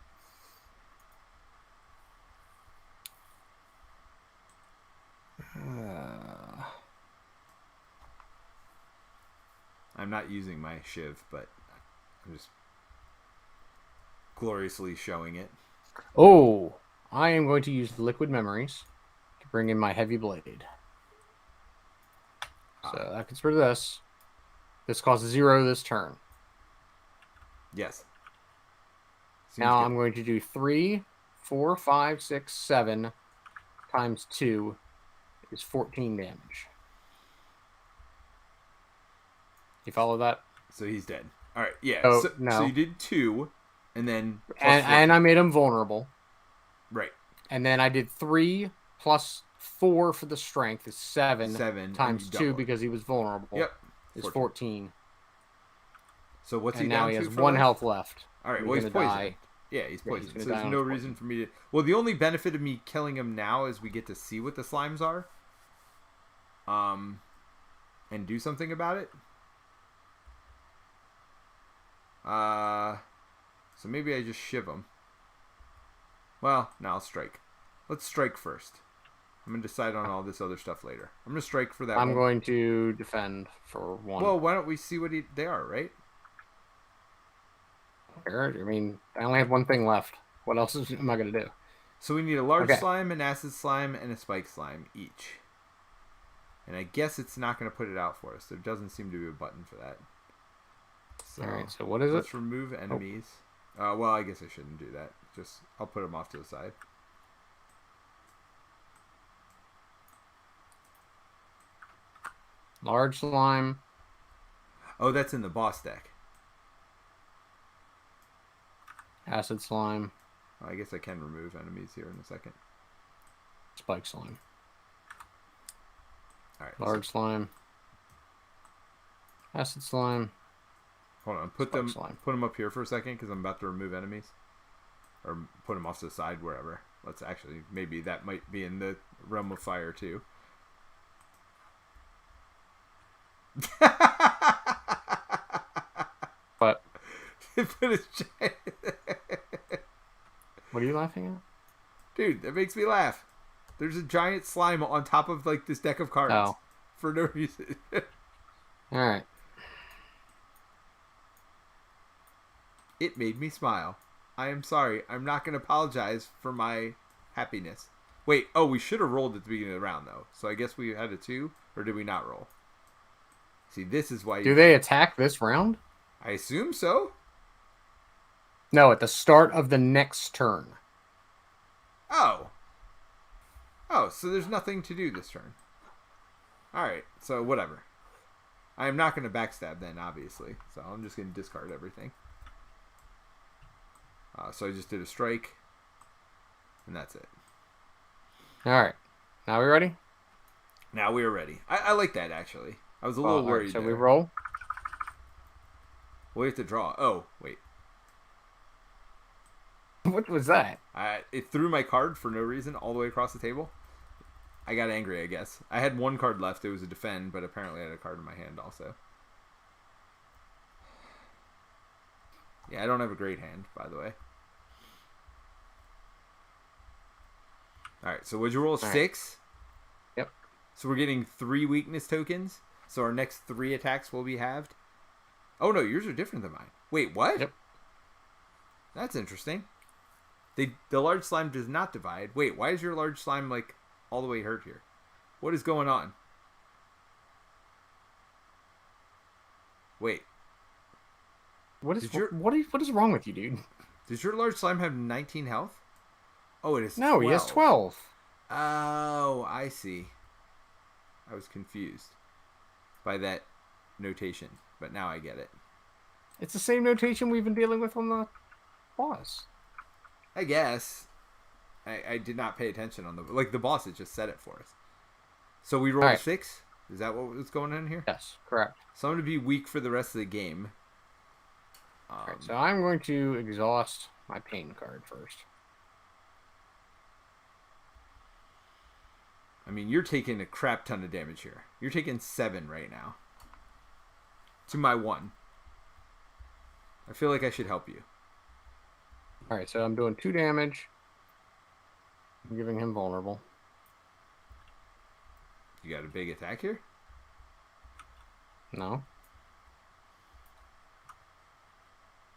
I'm not using my shiv, but I'm just gloriously showing it. Oh, I am going to use the liquid memories to bring in my heavy blade. So that gets rid of this. This costs 0 this turn. Yes. Now I'm going to do 3, 4, 5, 6, 7 times 2 is 14 damage. You follow that? So he's dead. All right, yeah. Oh, so, no. so you did 2, and then and I made him vulnerable. Right. And then I did 3 plus 4 for the strength is 7 times 2 because he was vulnerable. Yep. Is 14. So what's and he now down he to has for 1 life? health left. All right, well, he's poisoned. Die. Yeah, he's poisoned. He's so there's no reason for me to... Well, the only benefit of me killing him now is we get to see what the slimes are. And do something about it. So maybe I just shiv him. Well, now I'll strike. Let's strike first. I'm going to decide on all this other stuff later. I'm going to strike for that I'm going to defend for 1. Well, why don't we see what they are, right? I mean, I only have 1 thing left. What else am I going to do? So we need a large slime, an acid slime, and a spike slime each. And I guess it's not going to put it out for us. There doesn't seem to be a button for that. So, all right, so what is it? Let's remove enemies. Well, I guess I shouldn't do that. I'll put them off to the side. Large slime. Oh, that's in the boss deck. Acid slime. I guess I can remove enemies here in a second. Spike slime. All right. Large slime. Acid slime. Hold on. Put them up here for a second because I'm about to remove enemies. Or put them off to the side, wherever. Let's actually, maybe that might be in the realm of fire too. What? Put his giant... What are you laughing at? Dude, that makes me laugh. There's a giant slime on top of like this deck of cards for no reason. All right. It made me smile. I am sorry. I'm not going to apologize for my happiness. Wait, we should have rolled at the beginning of the round though. So I guess we had a 2, or did we not roll? See, this is why. Do they attack this round? I assume so. No, at the start of the next turn. Oh, so there's nothing to do this turn. Alright, so whatever. I am not going to backstab then, obviously. So I'm just going to discard everything. So I just did a strike. And that's it. Alright. Now we ready? Now we are ready. I like that, actually. I was a little worried. Right, so we roll? We have to draw. Oh, wait. What was that? It threw my card for no reason all the way across the table. I got angry, I guess. I had 1 card left. It was a defend, but apparently I had a card in my hand also. Yeah, I don't have a great hand, by the way. Alright, so what'd you roll? 6? Yep. So we're getting 3 weakness tokens. So our next 3 attacks will be halved. Oh no, yours are different than mine. Wait, what? Yep. That's interesting. The large slime does not divide. Wait, why is your large slime like all the way hurt here? What is going on? Wait. What is wrong with you, dude? Does your large slime have 19 health? Oh, it is 12. No, he has 12. Oh, I see. I was confused by that notation, but now I get it. It's the same notation we've been dealing with on the boss. I guess. I did not pay attention on the boss had just said it for us. So we rolled 6? Is that what was going on here? Yes, correct. So I'm going to be weak for the rest of the game. Alright, so I'm going to exhaust my pain card first. I mean, you're taking a crap ton of damage here. You're taking 7 right now. To my 1. I feel like I should help you. Alright, so I'm doing 2 damage. I'm giving him vulnerable. You got a big attack here? No.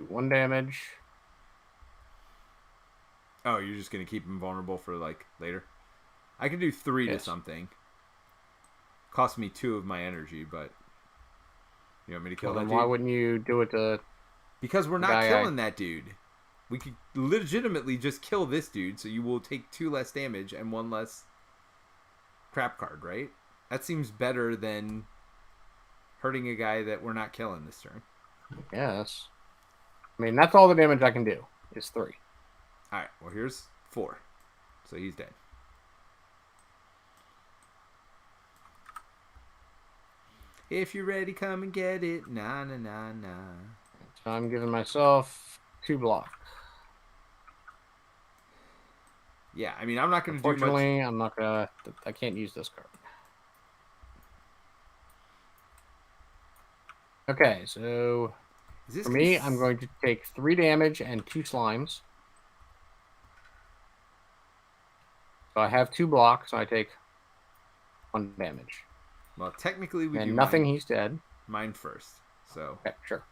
Do 1 damage. Oh, you're just gonna keep him vulnerable for like later. I can do 3 to something. Cost me 2 of my energy, but you want me to kill that dude? Why wouldn't you do it to? Because we're not killing that dude. We could legitimately just kill this dude, so you will take 2 less damage and 1 less crap card, right? That seems better than hurting a guy that we're not killing this turn. Yes. I mean, that's all the damage I can do is 3. Alright, well here's 4. So he's dead. If you're ready, come and get it. Nah, nah, nah, nah. So I'm giving myself 2 block. Yeah, I mean, I'm not going to do much. Unfortunately, I'm not going to... I can't use this card. Okay, so for me, I'm going to take 3 damage and 2 slimes. So I have 2 blocks, so I take 1 damage. Well, technically we and do nothing. Mine, he's dead. Mine first. So okay, sure.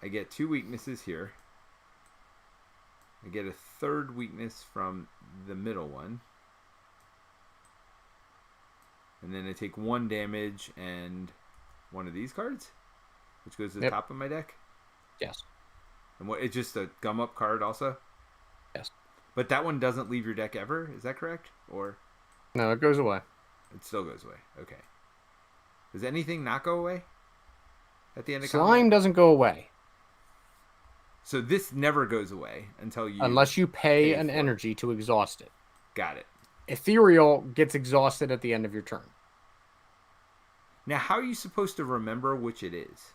I get 2 weaknesses here. I get a 3rd weakness from the middle one. And then I take 1 damage and 1 of these cards, which goes to the top of my deck. Yes. And what? It's just a gum up card also. Yes. But that one doesn't leave your deck ever. Is that correct? Or no, it goes away. It still goes away. Okay. Does anything not go away at the end of Slime combat? doesn't go away. So this never goes away until you... Unless you pay an energy to exhaust it. Got it. Ethereal gets exhausted at the end of your turn. Now, how are you supposed to remember which it is?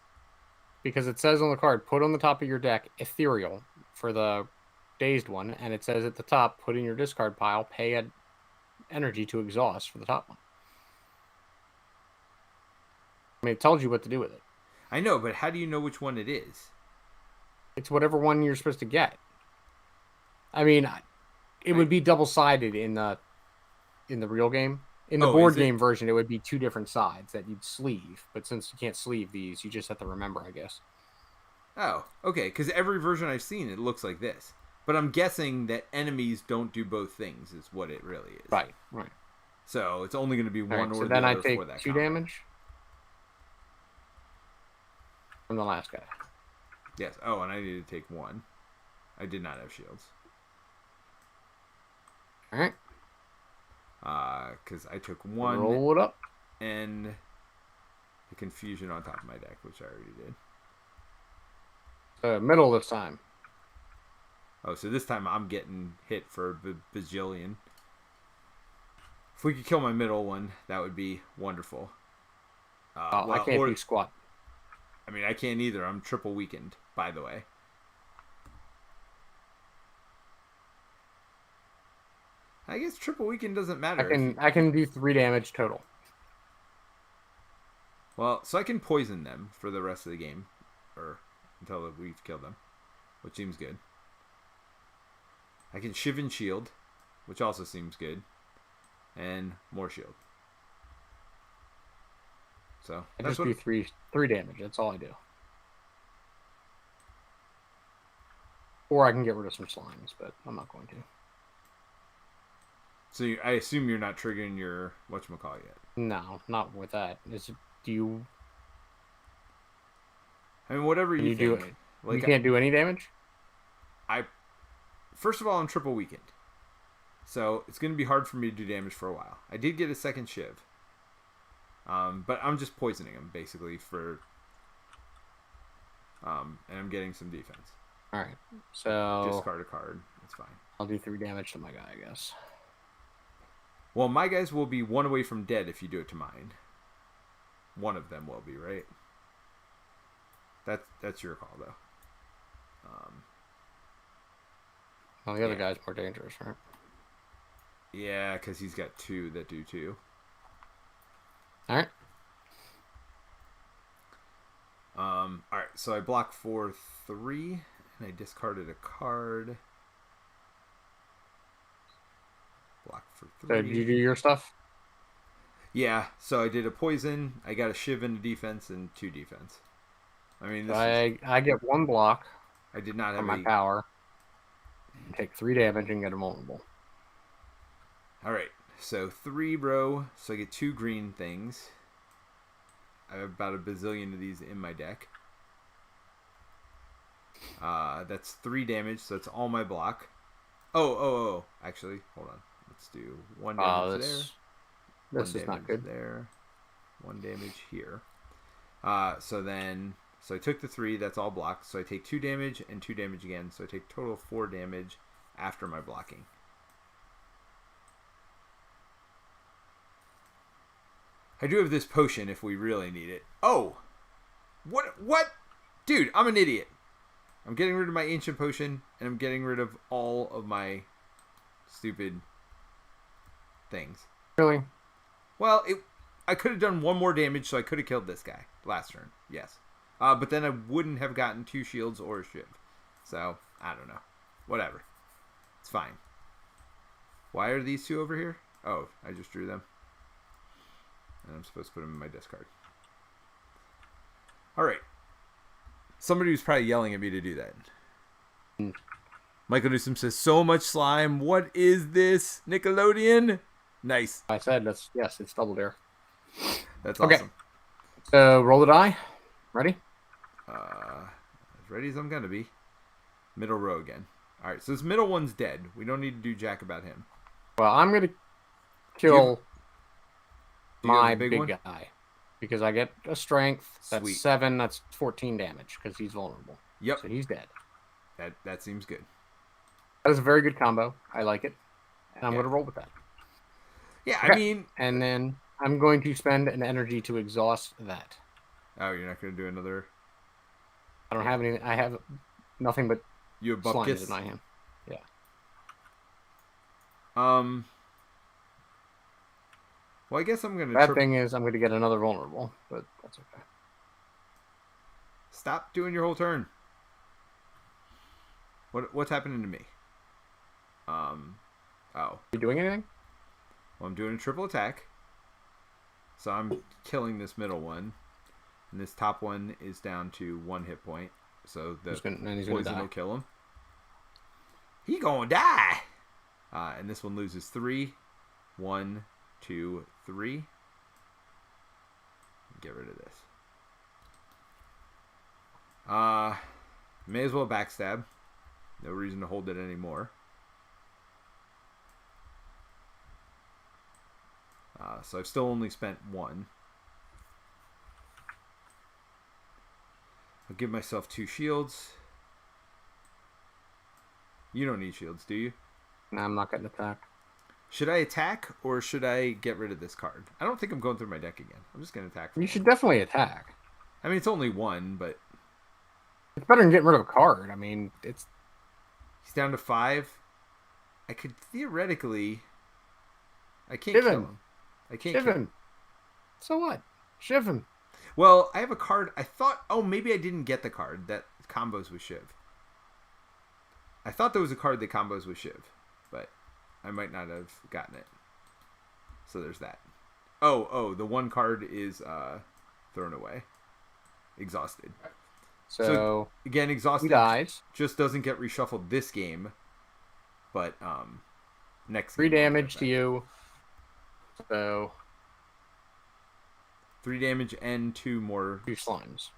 Because it says on the card, put on the top of your deck Ethereal for the dazed one, and it says at the top, put in your discard pile, pay an energy to exhaust for the top one. I mean, it tells you what to do with it. I know, but how do you know which one it is? It's whatever one you're supposed to get. I mean, it would be double-sided in the real game. In the board game version, it would be 2 different sides that you'd sleeve. But since you can't sleeve these, you just have to remember, I guess. Oh, okay. Because every version I've seen, it looks like this. But I'm guessing that enemies don't do both things is what it really is. Right. So it's only going to be one or so the then other I take for that 2 combat. damage from the last guy. Yes. Oh, and I need to take 1. I did not have shields. All right. Because I took 1. Roll it up. And the confusion on top of my deck, which I already did. Middle this time. Oh, so this time I'm getting hit for a bajillion. If we could kill my middle one, that would be wonderful. I can't do squat. I mean, I can't either. I'm triple weakened, by the way. I guess triple weakened doesn't matter. I can do 3 damage total. Well, so I can poison them for the rest of the game, or until we've killed them, which seems good. I can shiv and shield, which also seems good, and more shield. So I just do 3 damage. That's all I do. Or I can get rid of some slimes, but I'm not going to. So I assume you're not triggering your whatchamacallit yet. No, not with that. Do you? I mean, whatever you think. Do, like, you can't do any damage? First of all, I'm triple weakened. So it's going to be hard for me to do damage for a while. I did get a second shiv. But I'm just poisoning him, basically, for... and I'm getting some defense. Alright, so... Discard a card. It's fine. I'll do 3 damage to my guy, I guess. Well, my guys will be 1 away from dead if you do it to mine. One of them will be, right? That's your call, though. Well, the other guy's more dangerous, right? Yeah, because he's got 2 that do 2. Alright. Alright, so I block for 3, and I discarded a card. Block for 3. So did you do your stuff? Yeah, so I did a poison, I got a shiv and a defense, and 2 defense. I mean, I get 1 block. I did not have on my power. Take 3 damage and get a vulnerable. All right, so 3, bro. So I get 2 green things. I have about a bazillion of these in my deck. That's 3 damage, so that's all my block. Oh. Actually, hold on. Let's do 1 damage there. This is not good. There. 1 damage here. So I took the 3. That's all blocked. So I take 2 damage and 2 damage again. So I take total of 4 damage after my blocking. I do have this potion if we really need it. Oh! What? Dude, I'm an idiot. I'm getting rid of my ancient potion, and I'm getting rid of all of my stupid things. Really? Well, I could have done 1 more damage, so I could have killed this guy last turn. Yes. But then I wouldn't have gotten 2 shields or a shiv. So, I don't know. Whatever. It's fine. Why are these 2 over here? Oh, I just drew them. And I'm supposed to put them in my discard. Alright. Somebody was probably yelling at me to do that. Michael Newsom says, so much slime. What is this? Nickelodeon? Nice. I said yes, it's double dare. That's awesome. Okay. So roll the die. Ready? As ready as I'm gonna be. Middle row again. Alright, so this middle one's dead. We don't need to do jack about him. Well, I'm gonna kill my big guy. Because I get a strength. That's Sweet. 7. That's 14 damage because he's vulnerable. Yep. So he's dead. That seems good. That is a very good combo. I like it. And I'm going to roll with that. Yeah, okay. I mean... And then I'm going to spend an energy to exhaust that. Oh, you're not going to do another... I don't have anything. I have nothing but you have slimes in my hand. Yeah. Well, I guess I'm going to... Bad thing is I'm going to get another vulnerable, but that's okay. Stop doing your whole turn. What's happening to me? Oh. Are you doing anything? Well, I'm doing a triple attack. So I'm killing this middle one. And this top one is down to 1 hit point. So the poison will kill him. He gonna die! And this one loses 3. 1, 2, 3. Get rid of this. May as well backstab. No reason to hold it anymore. So I've still only spent 1. I'll give myself 2 shields. You don't need shields, do you? No, I'm not getting attacked. Should I attack or should I get rid of this card? I don't think I'm going through my deck again. I'm just going to attack. You should definitely attack. I mean, it's only 1, but... It's better than getting rid of a card. I mean, it's... He's down to 5. I could theoretically... I can't kill him. I can't kill him. So what? Shiv him. Well, I have a card. I thought... Oh, maybe I didn't get the card that combos with Shiv. I thought there was a card that combos with Shiv, but I might not have gotten it. So there's that. Oh, the one card is thrown away. Exhausted. So again, Exhausted dies. Just doesn't get reshuffled this game, but next 3 damage to you. So 3 damage and 2 more. 2 slimes.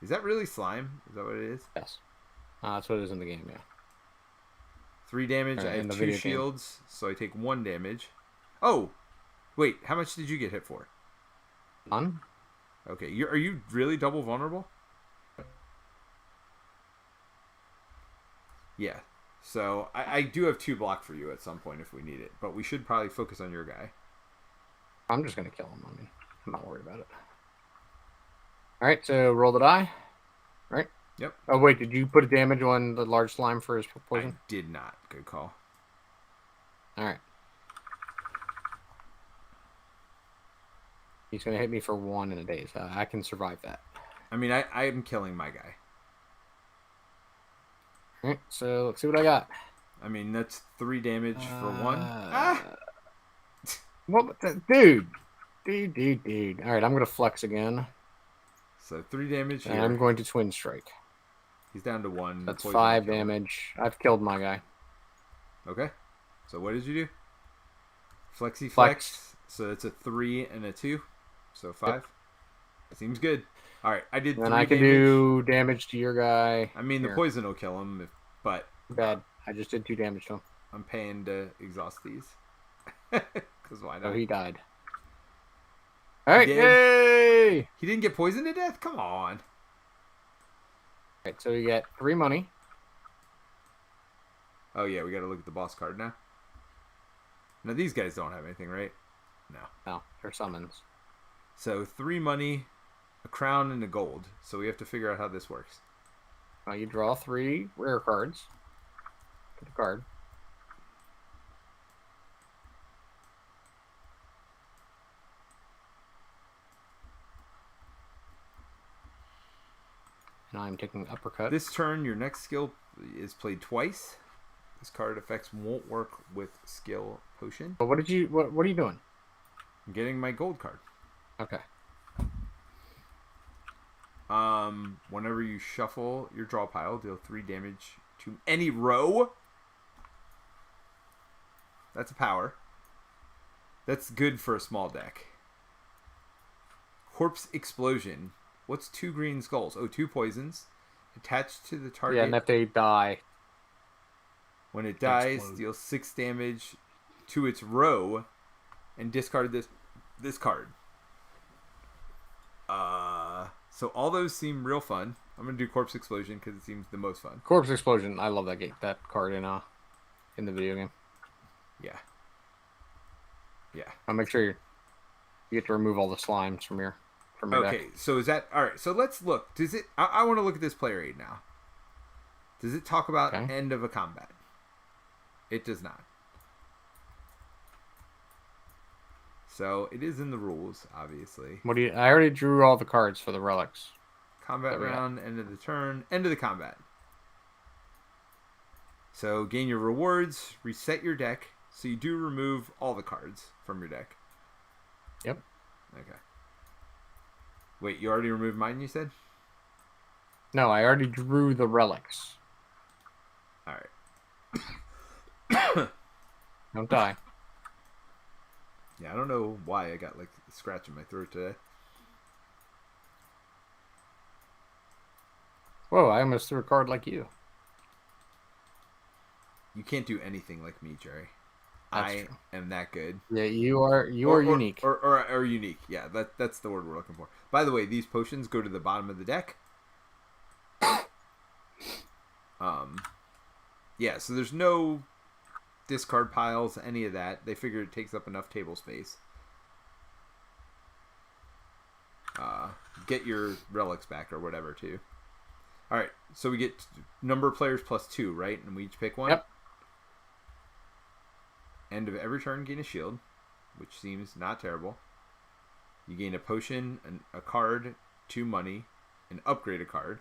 Is that really slime? Is that what it is? Yes. That's what it is in the game, yeah. 3 damage. I have 2 shields, so I take 1 damage. Oh! Wait, how much did you get hit for? None. Okay, are you really double vulnerable? Yeah. So, I do have 2 block for you at some point if we need it, but we should probably focus on your guy. I'm just going to kill him. I mean, I'm not worried about it. Alright, so roll the die. Right? Yep. Oh, wait, did you put a damage on the large slime for his poison? I did not. Good call. Alright. He's going to hit me for 1 in a day, so I can survive that. I mean, I am killing my guy. Alright, so let's see what I got. I mean, that's 3 damage for 1. What? Dude. Alright, I'm going to flex again. So 3 damage here. And I'm going to twin strike. He's down to 1. That's Poison 5 will kill him. damage. I've killed my guy. Okay. So what did you do? Flexi Flex. flex. So it's a 3 and a 2. So 5. Yep. Seems good. All right, I did 3 And I can damage. do damage to your guy. I mean, the poison will kill him, but Bad. I just did 2 damage to him. I'm paying to exhaust these. Because why not? So he died. All right, did? yay! He didn't get poisoned to death? Come on. All right, so you get 3 money. Oh, yeah, we got to look at the boss card now. Now, these guys don't have anything, right? No. No, they're summons. So 3 money, a crown, and a gold. So we have to figure out how this works. Now you draw 3 rare cards. Get the card. And I'm taking uppercut. This turn, your next skill is played twice. This card effects won't work with skill potion. But what are you doing? I'm getting my gold card. Okay. Whenever you shuffle your draw pile, deal 3 damage to any row. That's a power. That's good for a small deck. Corpse Explosion. What's 2 green skulls? Oh, 2 poisons. Attached to the target. Yeah, and if they die. When it dies, explode. deal 6 damage to its row and discard this card. So all those seem real fun. I'm gonna do Corpse Explosion because it seems the most fun. Corpse Explosion. I love that card in the video game. Yeah. Yeah. I'll make sure you get to remove all the slimes from your Okay, deck. so is that all right? So let's look. Does it? I want to look at this player aid now. Does it talk about end of a combat? It does not. So it is in the rules, obviously. I already drew all the cards for the relics. Combat round, end of the turn, end of the combat. So gain your rewards, reset your deck. So you do remove all the cards from your deck. Yep. Okay. Wait, you already removed mine, you said? No, I already drew the relics. All right. Don't die. Yeah, I don't know why I got like a scratch in my throat today. Whoa, I almost threw a card like you. You can't do anything like me, Jerry. That's I true. am that good. Yeah, you are unique. Or unique. Yeah, that's the word we're looking for. By the way, these potions go to the bottom of the deck. Yeah, so there's no discard piles, any of that. They figure it takes up enough table space. Get your relics back or whatever, too. All right, so we get number of players plus 2, right? And we each pick one? Yep. End of every turn, gain a shield, which seems not terrible. You gain a potion, a card, 2 money, and upgrade a card.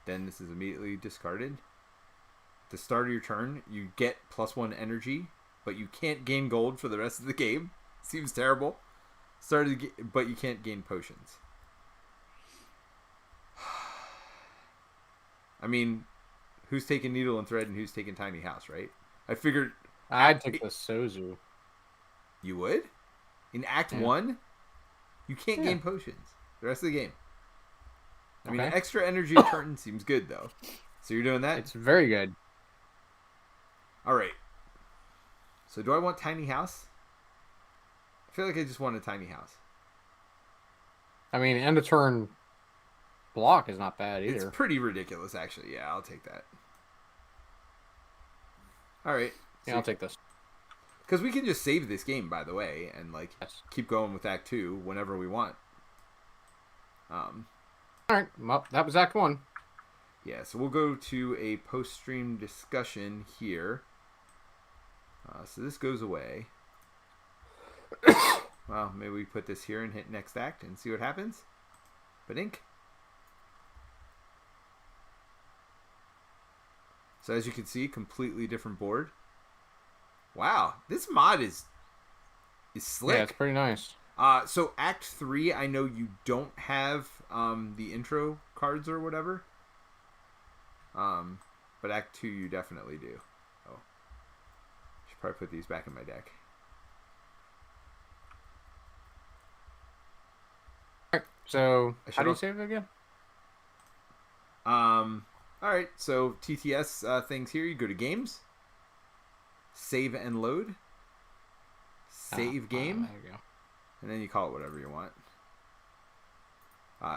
Then this is immediately discarded. At the start of your turn, you get +1 energy, but you can't gain gold for the rest of the game. Seems terrible. But you can't gain potions. I mean, who's taking Needle and Thread and who's taking Tiny House, right? I figured... I'd take the Sozu. You would? In Act 1, you can't gain potions the rest of the game. I mean, extra energy a turn seems good, though. So you're doing that? It's very good. All right. So do I want Tiny House? I feel like I just want a Tiny House. I mean, end of turn block is not bad either. It's pretty ridiculous, actually. Yeah, I'll take that. All right. Yeah, I'll take this. Because we can just save this game, by the way, and like keep going with Act 2 whenever we want. All right. Well, that was Act 1. Yeah, so we'll go to a post-stream discussion here. So this goes away. Well, maybe we put this here and hit next act and see what happens. Ba-dink. So as you can see, completely different board. Wow, this mod is slick. Yeah, it's pretty nice. So Act 3, I know you don't have the intro cards or whatever. But Act 2 you definitely do. Oh, should probably put these back in my deck. Alright, so how do you save it again? Alright, so TTS things here. You go to games, save and load, save game, there you go. and then you call it whatever you want.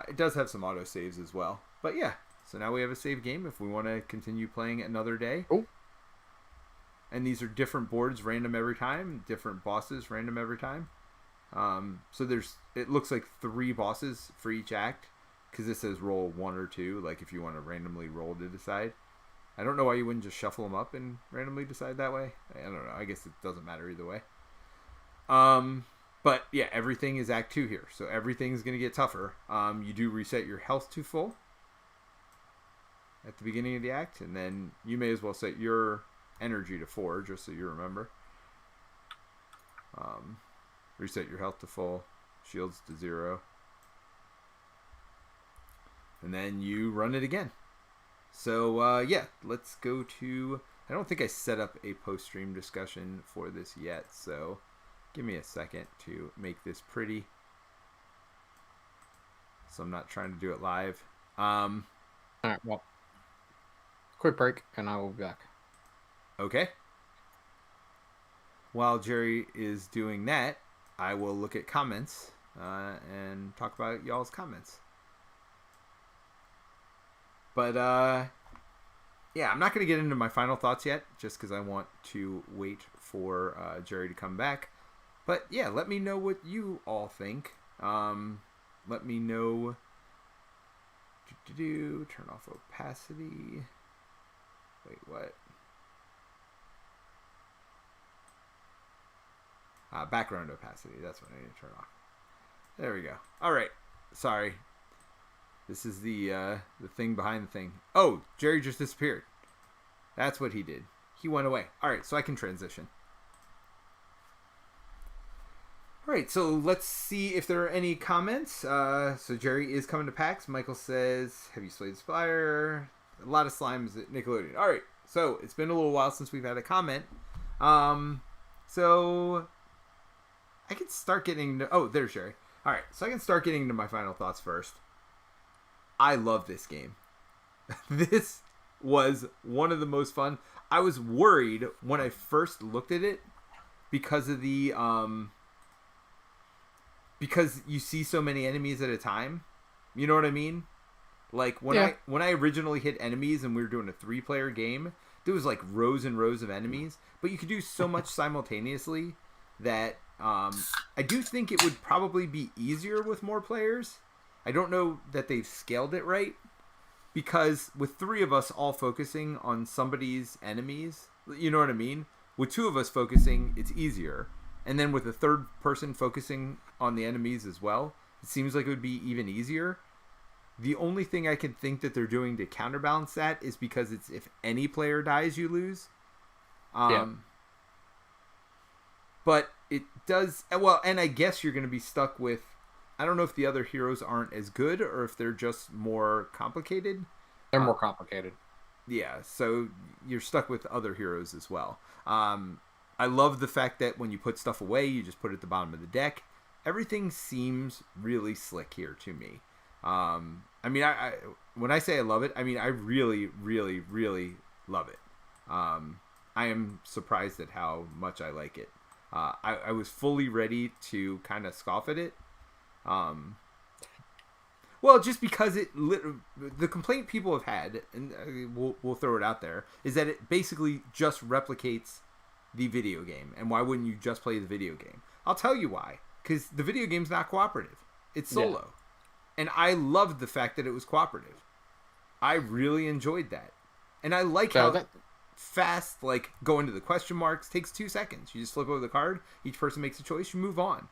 It does have some auto saves as well. But yeah, so now we have a save game if we want to continue playing another day. Oh. And these are different boards, random every time, different bosses, random every time. So it looks like 3 bosses for each act, because this says roll 1 or 2, like if you want to randomly roll to decide. I don't know why you wouldn't just shuffle them up and randomly decide that way. I don't know. I guess it doesn't matter either way. But yeah, everything is Act 2 here, so everything's going to get tougher. You do reset your health to full at the beginning of the act, and then you may as well set your energy to 4, just so you remember. Reset your health to full, shields to 0. And then you run it again. So, yeah, let's go to... I don't think I set up a post-stream discussion for this yet, so give me a second to make this pretty. So I'm not trying to do it live. Alright, well, quick break, and I will be back. Okay. While Jerry is doing that, I will look at comments and talk about y'all's comments. But, yeah, I'm not going to get into my final thoughts yet, just because I want to wait for Jerry to come back. But, yeah, let me know what you all think. Let me know... Turn off opacity. Wait, what? Background opacity. That's what I need to turn off. There we go. All right. Sorry. This is the thing behind the thing. Oh, Jerry just disappeared. That's what he did. He went away. All right, so I can transition. All right, so let's see if there are any comments. So Jerry is coming to PAX. Michael says, have you slayed the Spire? A lot of slimes at Nickelodeon. All right, so it's been a little while since we've had a comment. So I can start getting to... Oh, there's Jerry. All right, so I can start getting into my final thoughts first. I love this game. This was one of the most fun. I was worried when I first looked at it because of the... because you see so many enemies at a time. You know what I mean? Like, when I originally hit enemies and we were doing a 3-player game, there was like rows and rows of enemies. But you could do so much simultaneously that I do think it would probably be easier with more players. I don't know that they've scaled it right. Because with 3 of us all focusing on somebody's enemies, you know what I mean? With 2 of us focusing, it's easier. And then with a 3rd person focusing on the enemies as well, it seems like it would be even easier. The only thing I can think that they're doing to counterbalance that is because it's if any player dies, you lose. But it does... Well, and I guess you're going to be stuck with... I don't know if the other heroes aren't as good or if they're just more complicated. They're more complicated. Yeah, so you're stuck with other heroes as well. I love the fact that when you put stuff away, you just put it at the bottom of the deck. Everything seems really slick here to me. I mean, I when I say I love it, I mean I really, really, really love it. I am surprised at how much I like it. I was fully ready to kind of scoff at it. Well, just because the complaint people have had, and we'll throw it out there, is that it basically just replicates the video game. And why wouldn't you just play the video game? I'll tell you why. Because the video game's not cooperative. It's solo. Yeah. And I loved the fact that it was cooperative. I really enjoyed that. And I like how fast, like, going to the question marks takes 2 seconds. You just flip over the card, each person makes a choice, you move on.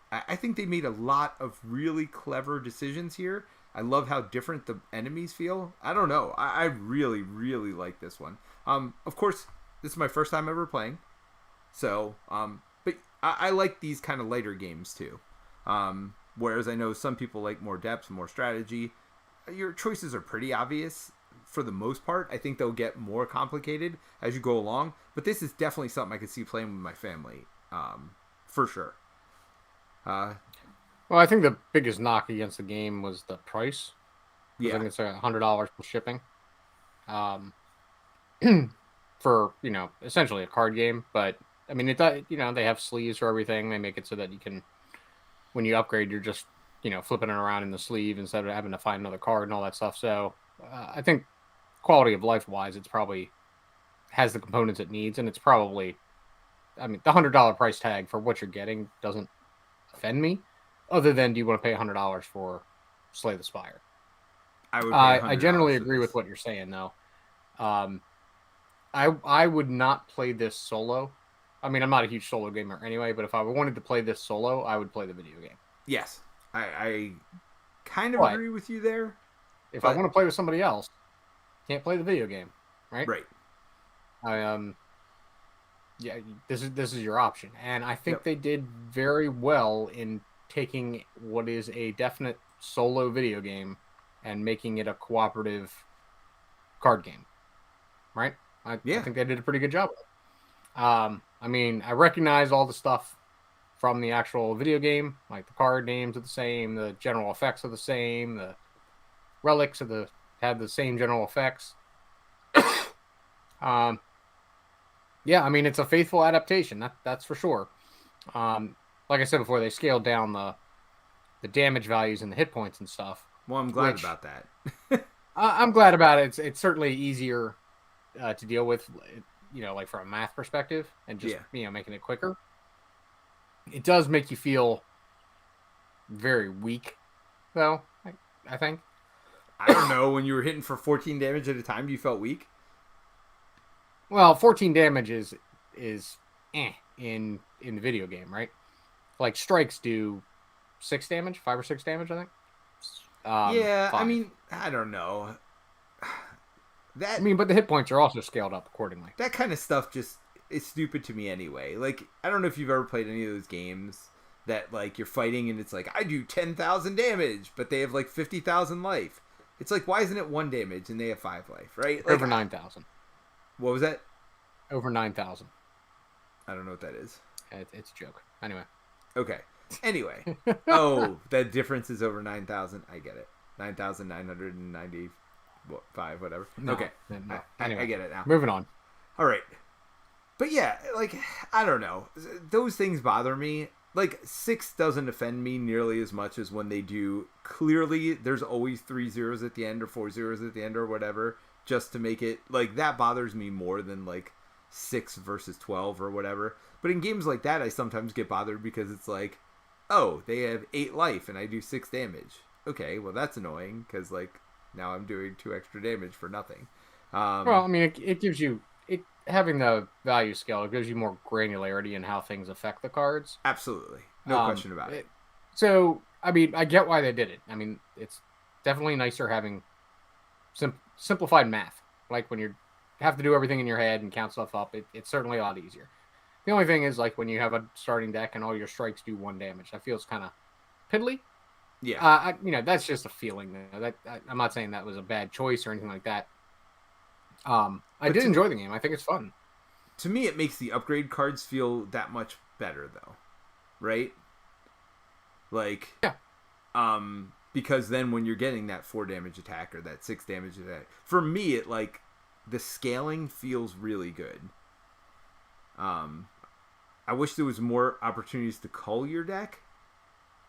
I think they made a lot of really clever decisions here. I love how different the enemies feel. I don't know. I really, really like this one. Of course, this is my first time ever playing. So, but I like these kind of lighter games too. Whereas I know some people like more depth, more strategy. Your choices are pretty obvious for the most part. I think they'll get more complicated as you go along, but this is definitely something I could see playing with my family, for sure. Well, I think the biggest knock against the game was the price. Yeah. I think it's $100 plus shipping. For, essentially a card game. But, I mean, they have sleeves for everything. They make it so that you can, when you upgrade, you're just, flipping it around in the sleeve instead of having to find another card and all that stuff. So, I think quality of life-wise, it's probably has the components it needs. And it's probably, I mean, the $100 price tag for what you're getting doesn't offend me. Other than, do you want to pay $100 for Slay the Spire? I generally agree with what you're saying, though. I would not play this solo. I mean, I'm not a huge solo gamer anyway, but if I wanted to play this solo, I would play the video game. Yes. I kind of agree with you there. If I want to play with somebody else, can't play the video game, right? Right. Yeah, this is your option. And I think they did very well in taking what is a definite solo video game and making it a cooperative card game, right? I think they did a pretty good job with it. I mean, I recognize all the stuff from the actual video game, like the card names are the same, the general effects are the same, the relics have the same general effects. Yeah, I mean, it's a faithful adaptation, that's for sure. Like I said before, they scaled down the damage values and the hit points and stuff. Well, I'm glad about that. I'm glad about it. It's certainly easier to deal with, like from a math perspective and just, making it quicker. It does make you feel very weak, though, I think. I don't know. When you were hitting for 14 damage at a time, you felt weak? Well, 14 damage is in the video game, right? Like, strikes do 6 damage, 5 or 6 damage, I think. 5. I mean, I don't know. But the hit points are also scaled up accordingly. That kind of stuff just is stupid to me anyway. Like, I don't know if you've ever played any of those games that, like, you're fighting and it's like, I do 10,000 damage, but they have, like, 50,000 life. It's like, why isn't it 1 damage and they have 5 life, right? Like, over 9,000. What was that? Over 9,000. I don't know what that is. It's a joke. Anyway. Okay. Anyway. Oh, that difference is over 9,000. I get it. 9,995, whatever. No, okay. No. Anyway, I get it now. Moving on. All right. But yeah, like, I don't know. Those things bother me. Like, 6 doesn't offend me nearly as much as when they do. Clearly, there's always 3 zeros at the end or 4 zeros at the end or whatever, just to make it, like, that bothers me more than, like, 6 versus 12 or whatever. But in games like that, I sometimes get bothered because it's like, oh, they have 8 life and I do 6 damage. Okay, well, that's annoying because, like, now I'm doing 2 extra damage for nothing. Well, I mean, it gives you... having the value scale, it gives you more granularity in how things affect the cards. Absolutely. No question about it. So, I mean, I get why they did it. I mean, it's definitely nicer having simplified math. Like, when you have to do everything in your head and count stuff up, it's certainly a lot easier. The only thing is, like, when you have a starting deck and all your strikes do 1 damage, that feels kind of piddly. Yeah. That's just a feeling. I'm not saying that was a bad choice or anything like that. I did enjoy the game. I think it's fun. To me, it makes the upgrade cards feel that much better, though. Right? Like, yeah. Because then when you're getting that 4 damage attack or that 6 damage attack, for me, it, like, the scaling feels really good. I wish there was more opportunities to cull your deck,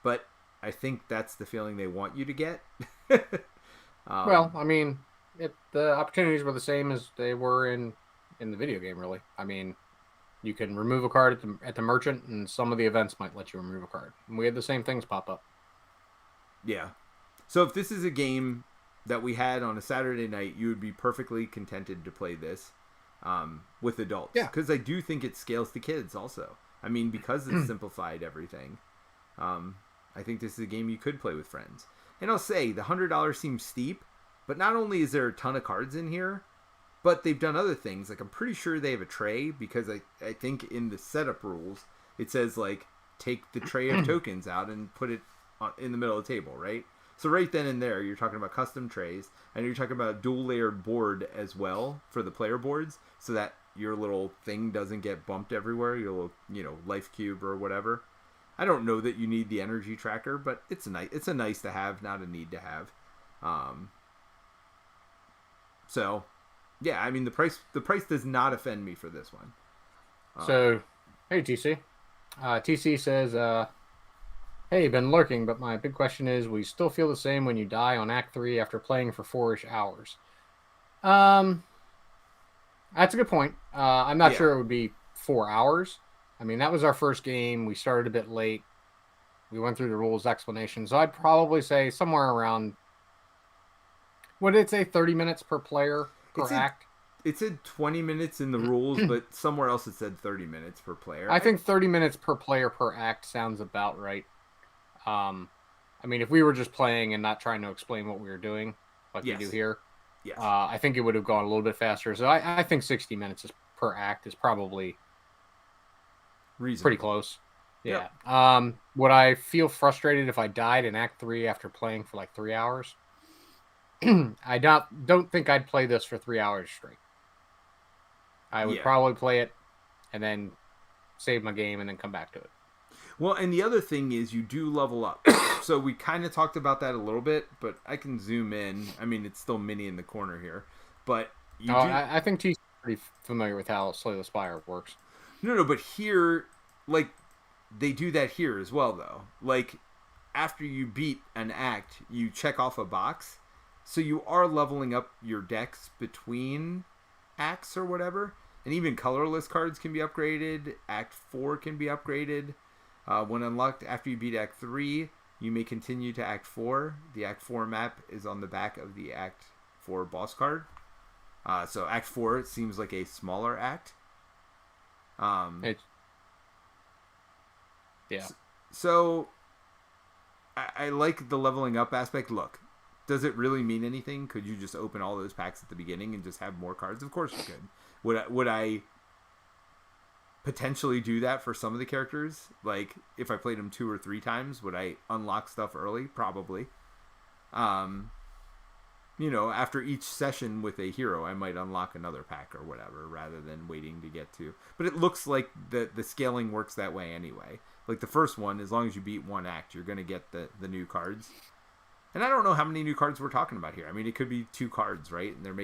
but I think that's the feeling they want you to get. Well, I mean... the opportunities were the same as they were in the video game, really. I mean, you can remove a card at the merchant, and some of the events might let you remove a card. And we had the same things pop up. Yeah. So if this is a game that we had on a Saturday night, you would be perfectly contented to play this with adults. Yeah. Because I do think it scales to kids also. I mean, because it's simplified everything. I think this is a game you could play with friends. And I'll say, the $100 seems steep. But not only is there a ton of cards in here, but they've done other things. Like, I'm pretty sure they have a tray, because I think in the setup rules, it says, like, take the tray of tokens out and put it in the middle of the table, right? So right then and there, you're talking about custom trays, and you're talking about a dual layered board as well for the player boards, so that your little thing doesn't get bumped everywhere. Your little, life cube or whatever. I don't know that you need the energy tracker, but it's a nice to have, not a need to have. So, yeah, I mean the price does not offend me for this one. So, hey TC, TC says, "Hey, been lurking, but my big question is, will you still feel the same when you die on Act 3 after playing for 4-ish hours?" That's a good point. I'm not sure it would be 4 hours. I mean, that was our first game. We started a bit late. We went through the rules explanation. So I'd probably say somewhere around, what did it say, 30 minutes per player per act? It said 20 minutes in the rules, but somewhere else it said 30 minutes per player. I think 30 minutes per player per act sounds about right. I mean, if we were just playing and not trying to explain what we were doing, like we do here, I think it would have gone a little bit faster. So I think 60 minutes per act is probably reasonable. Pretty close. Yeah. Yep. Would I feel frustrated if I died in Act 3 after playing for like 3 hours? I don't think I'd play this for 3 hours straight. I would probably play it and then save my game and then come back to it. Well, and the other thing is you do level up. So we kind of talked about that a little bit, but I can zoom in. I mean, it's still Minnie in the corner here. But I think T's pretty familiar with how Slay the Spire works. No, but here, like, they do that here as well, though. Like, after you beat an act, you check off a box. So you are leveling up your decks between acts or whatever. And even colorless cards can be upgraded. Act 4 can be upgraded. When unlocked after you beat Act 3, you may continue to Act 4. The Act 4 map is on the back of the Act 4 boss card. So Act 4 seems like a smaller act. So I like the leveling up aspect. Look, does it really mean anything? Could you just open all those packs at the beginning and just have more cards? Of course you could. Would I potentially do that for some of the characters? Like, if I played them 2 or 3 times, would I unlock stuff early? Probably. After each session with a hero, I might unlock another pack or whatever, rather than waiting to get to. But it looks like the scaling works that way anyway. Like the first one, as long as you beat one act, you're going to get the new cards. And I don't know how many new cards we're talking about here. I mean, it could be 2 cards, right? And they're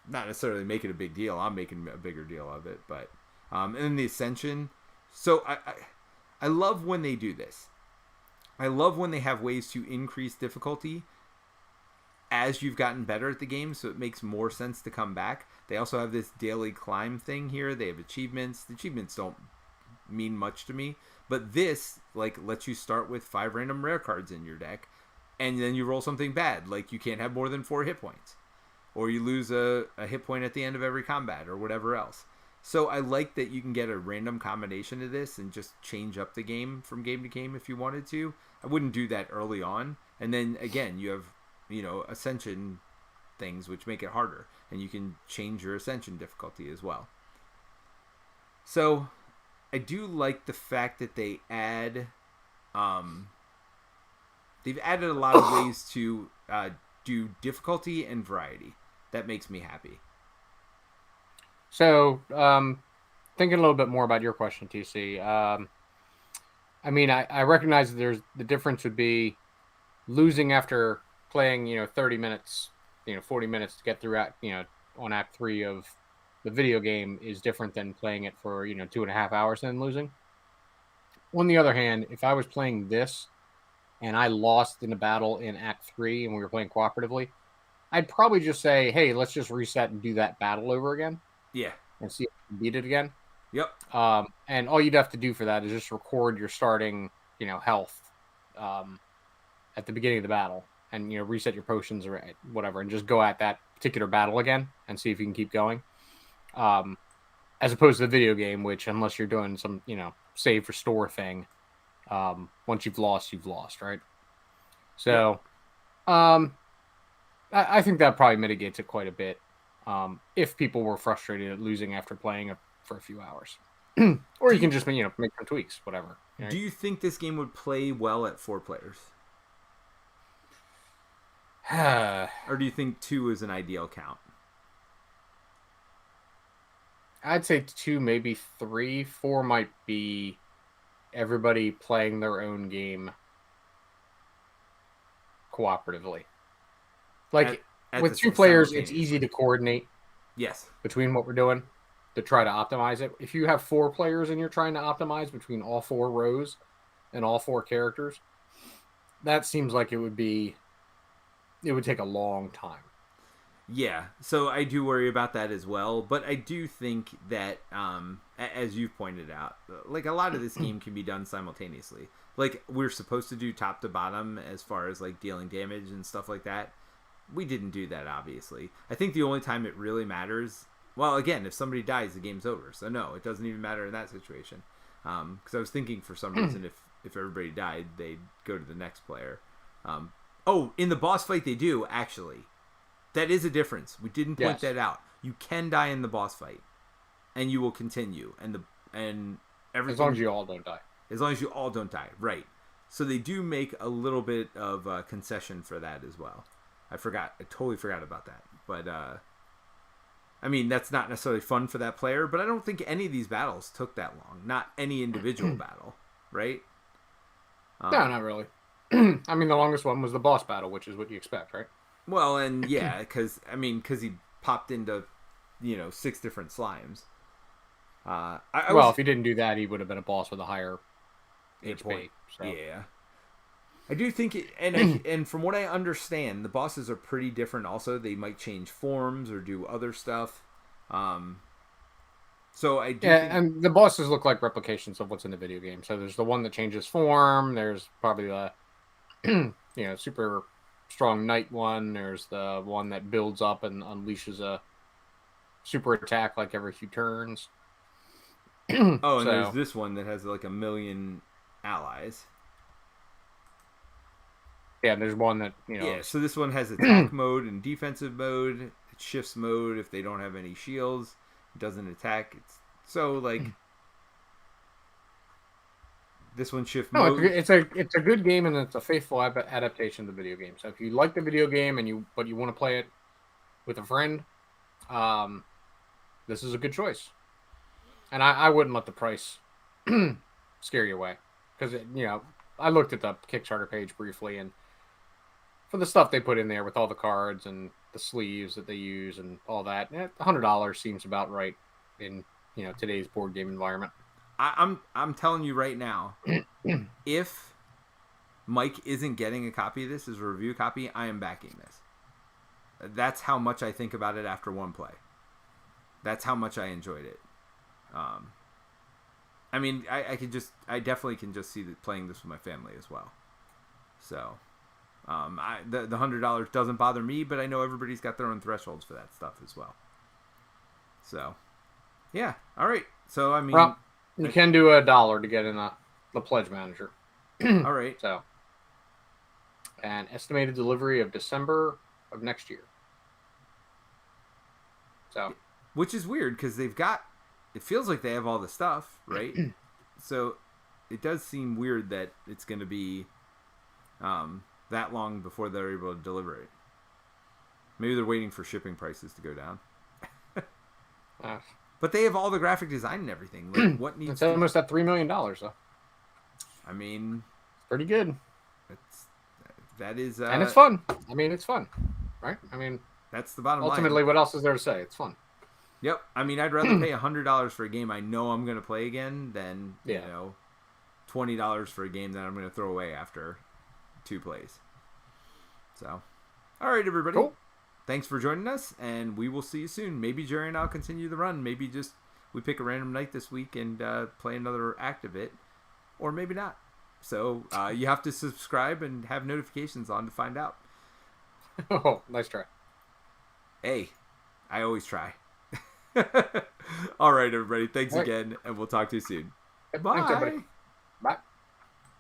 not necessarily making a big deal. I'm making a bigger deal of it. But and then the Ascension. So I love when they do this. I love when they have ways to increase difficulty as you've gotten better at the game, so it makes more sense to come back. They also have this daily climb thing here. They have achievements. The achievements don't mean much to me, but this lets you start with 5 random rare cards in your deck, and then you roll something bad, like you can't have more than 4 hit points, or you lose a hit point at the end of every combat, or whatever else. So I like that you can get a random combination of this and just change up the game from game to game if you wanted to. I wouldn't do that early on, and then again you have Ascension things which make it harder, and you can change your Ascension difficulty as well. So I do like the fact that they add they've added a lot of ways to do difficulty and variety. That makes me happy. So thinking a little bit more about your question, TC, I mean, I recognize that the difference would be losing after playing, 30 minutes, 40 minutes to get through on Act 3 of the video game is different than playing it for, 2.5 hours and then losing. On the other hand, if I was playing this and I lost in a battle in Act 3 and we were playing cooperatively, I'd probably just say, hey, let's just reset and do that battle over again. Yeah. And see if you can beat it again. Yep. And all you'd have to do for that is just record your starting, health at the beginning of the battle. And, reset your potions or whatever, and just go at that particular battle again and see if you can keep going. As opposed to the video game, which, unless you're doing some, save restore thing, once you've lost, right? So, I think that probably mitigates it quite a bit. If people were frustrated at losing after playing it for a few hours. Or you can just, make some tweaks, whatever. Right? Do you think this game would play well at 4 players? Or do you think 2 is an ideal count? I'd say 2, maybe 3. 4 might be everybody playing their own game cooperatively. Like, with 2 players, it's easy to coordinate. Yes. Between what we're doing to try to optimize it. If you have 4 players and you're trying to optimize between all 4 rows and all 4 characters, that seems like it would take a long time. Yeah, so I do worry about that as well, but I do think that, as you've pointed out, like a lot of this game can be done simultaneously. Like, we're supposed to do top to bottom as far as like dealing damage and stuff like that. We didn't do that, obviously. I think the only time it really matters, well, again, if somebody dies, the game's over. So no, it doesn't even matter in that situation. Because I was thinking for some reason if everybody died, they'd go to the next player. In the boss fight they do, actually. That is a difference. We didn't point that out. You can die in the boss fight, and you will continue. And everything, as long as you all don't die. As long as you all don't die, right? So they do make a little bit of a concession for that as well. I totally forgot about that. But I mean, that's not necessarily fun for that player. But I don't think any of these battles took that long. Not any individual battle, right? No, not really. I mean, the longest one was the boss battle, which is what you expect, right? Well, and yeah, because he popped into, 6 different slimes. If he didn't do that, he would have been a boss with a higher HP. So. Yeah, I do think and from what I understand, the bosses are pretty different. Also, they might change forms or do other stuff. So I do. Yeah, and the bosses look like replications of what's in the video game. So there's the one that changes form. There's probably the, super strong knight one. There's the one that builds up and unleashes a super attack like every few turns. And there's this one that has like 1 million allies. Yeah, and there's one that Yeah, so this one has attack mode and defensive mode. It shifts mode if they don't have any shields. It doesn't attack. This one shift mode. It's a good game, and it's a faithful adaptation of the video game. So if you like the video game but you want to play it with a friend, this is a good choice. And I wouldn't let the price scare you away, because I looked at the Kickstarter page briefly, and for the stuff they put in there with all the cards and the sleeves that they use and all that, $100 seems about right in today's board game environment. I'm telling you right now, if Mike isn't getting a copy of this as a review copy, I am backing this. That's how much I think about it after one play. That's how much I enjoyed it. I mean, I definitely can just see playing this with my family as well. So, the $100 doesn't bother me, but I know everybody's got their own thresholds for that stuff as well. So, yeah, all right. So I mean. Well, you can do $1 to get in the pledge manager. All right. So, an estimated delivery of December of next year. So, which is weird because they've got. It feels like they have all the stuff, right? So, it does seem weird that it's going to be that long before they're able to deliver it. Maybe they're waiting for shipping prices to go down. But they have all the graphic design and everything. Like, what needs? It's almost at $3 million, though. I mean, pretty good. That is, and it's fun. I mean, it's fun, right? I mean, that's the bottom line. Ultimately, what else is there to say? It's fun. Yep. I mean, I'd rather pay $100 for a game I know I'm going to play again than $20 for a game that I'm going to throw away after 2 plays. So, all right, everybody. Cool. Thanks for joining us, and we will see you soon. Maybe Jerry and I'll continue the run. Maybe just we pick a random night this week and play another act of it, or maybe not. So you have to subscribe and have notifications on to find out. Oh, nice try. Hey, I always try. All right, everybody. Thanks again, and we'll talk to you soon. Bye. Thanks, everybody. Bye.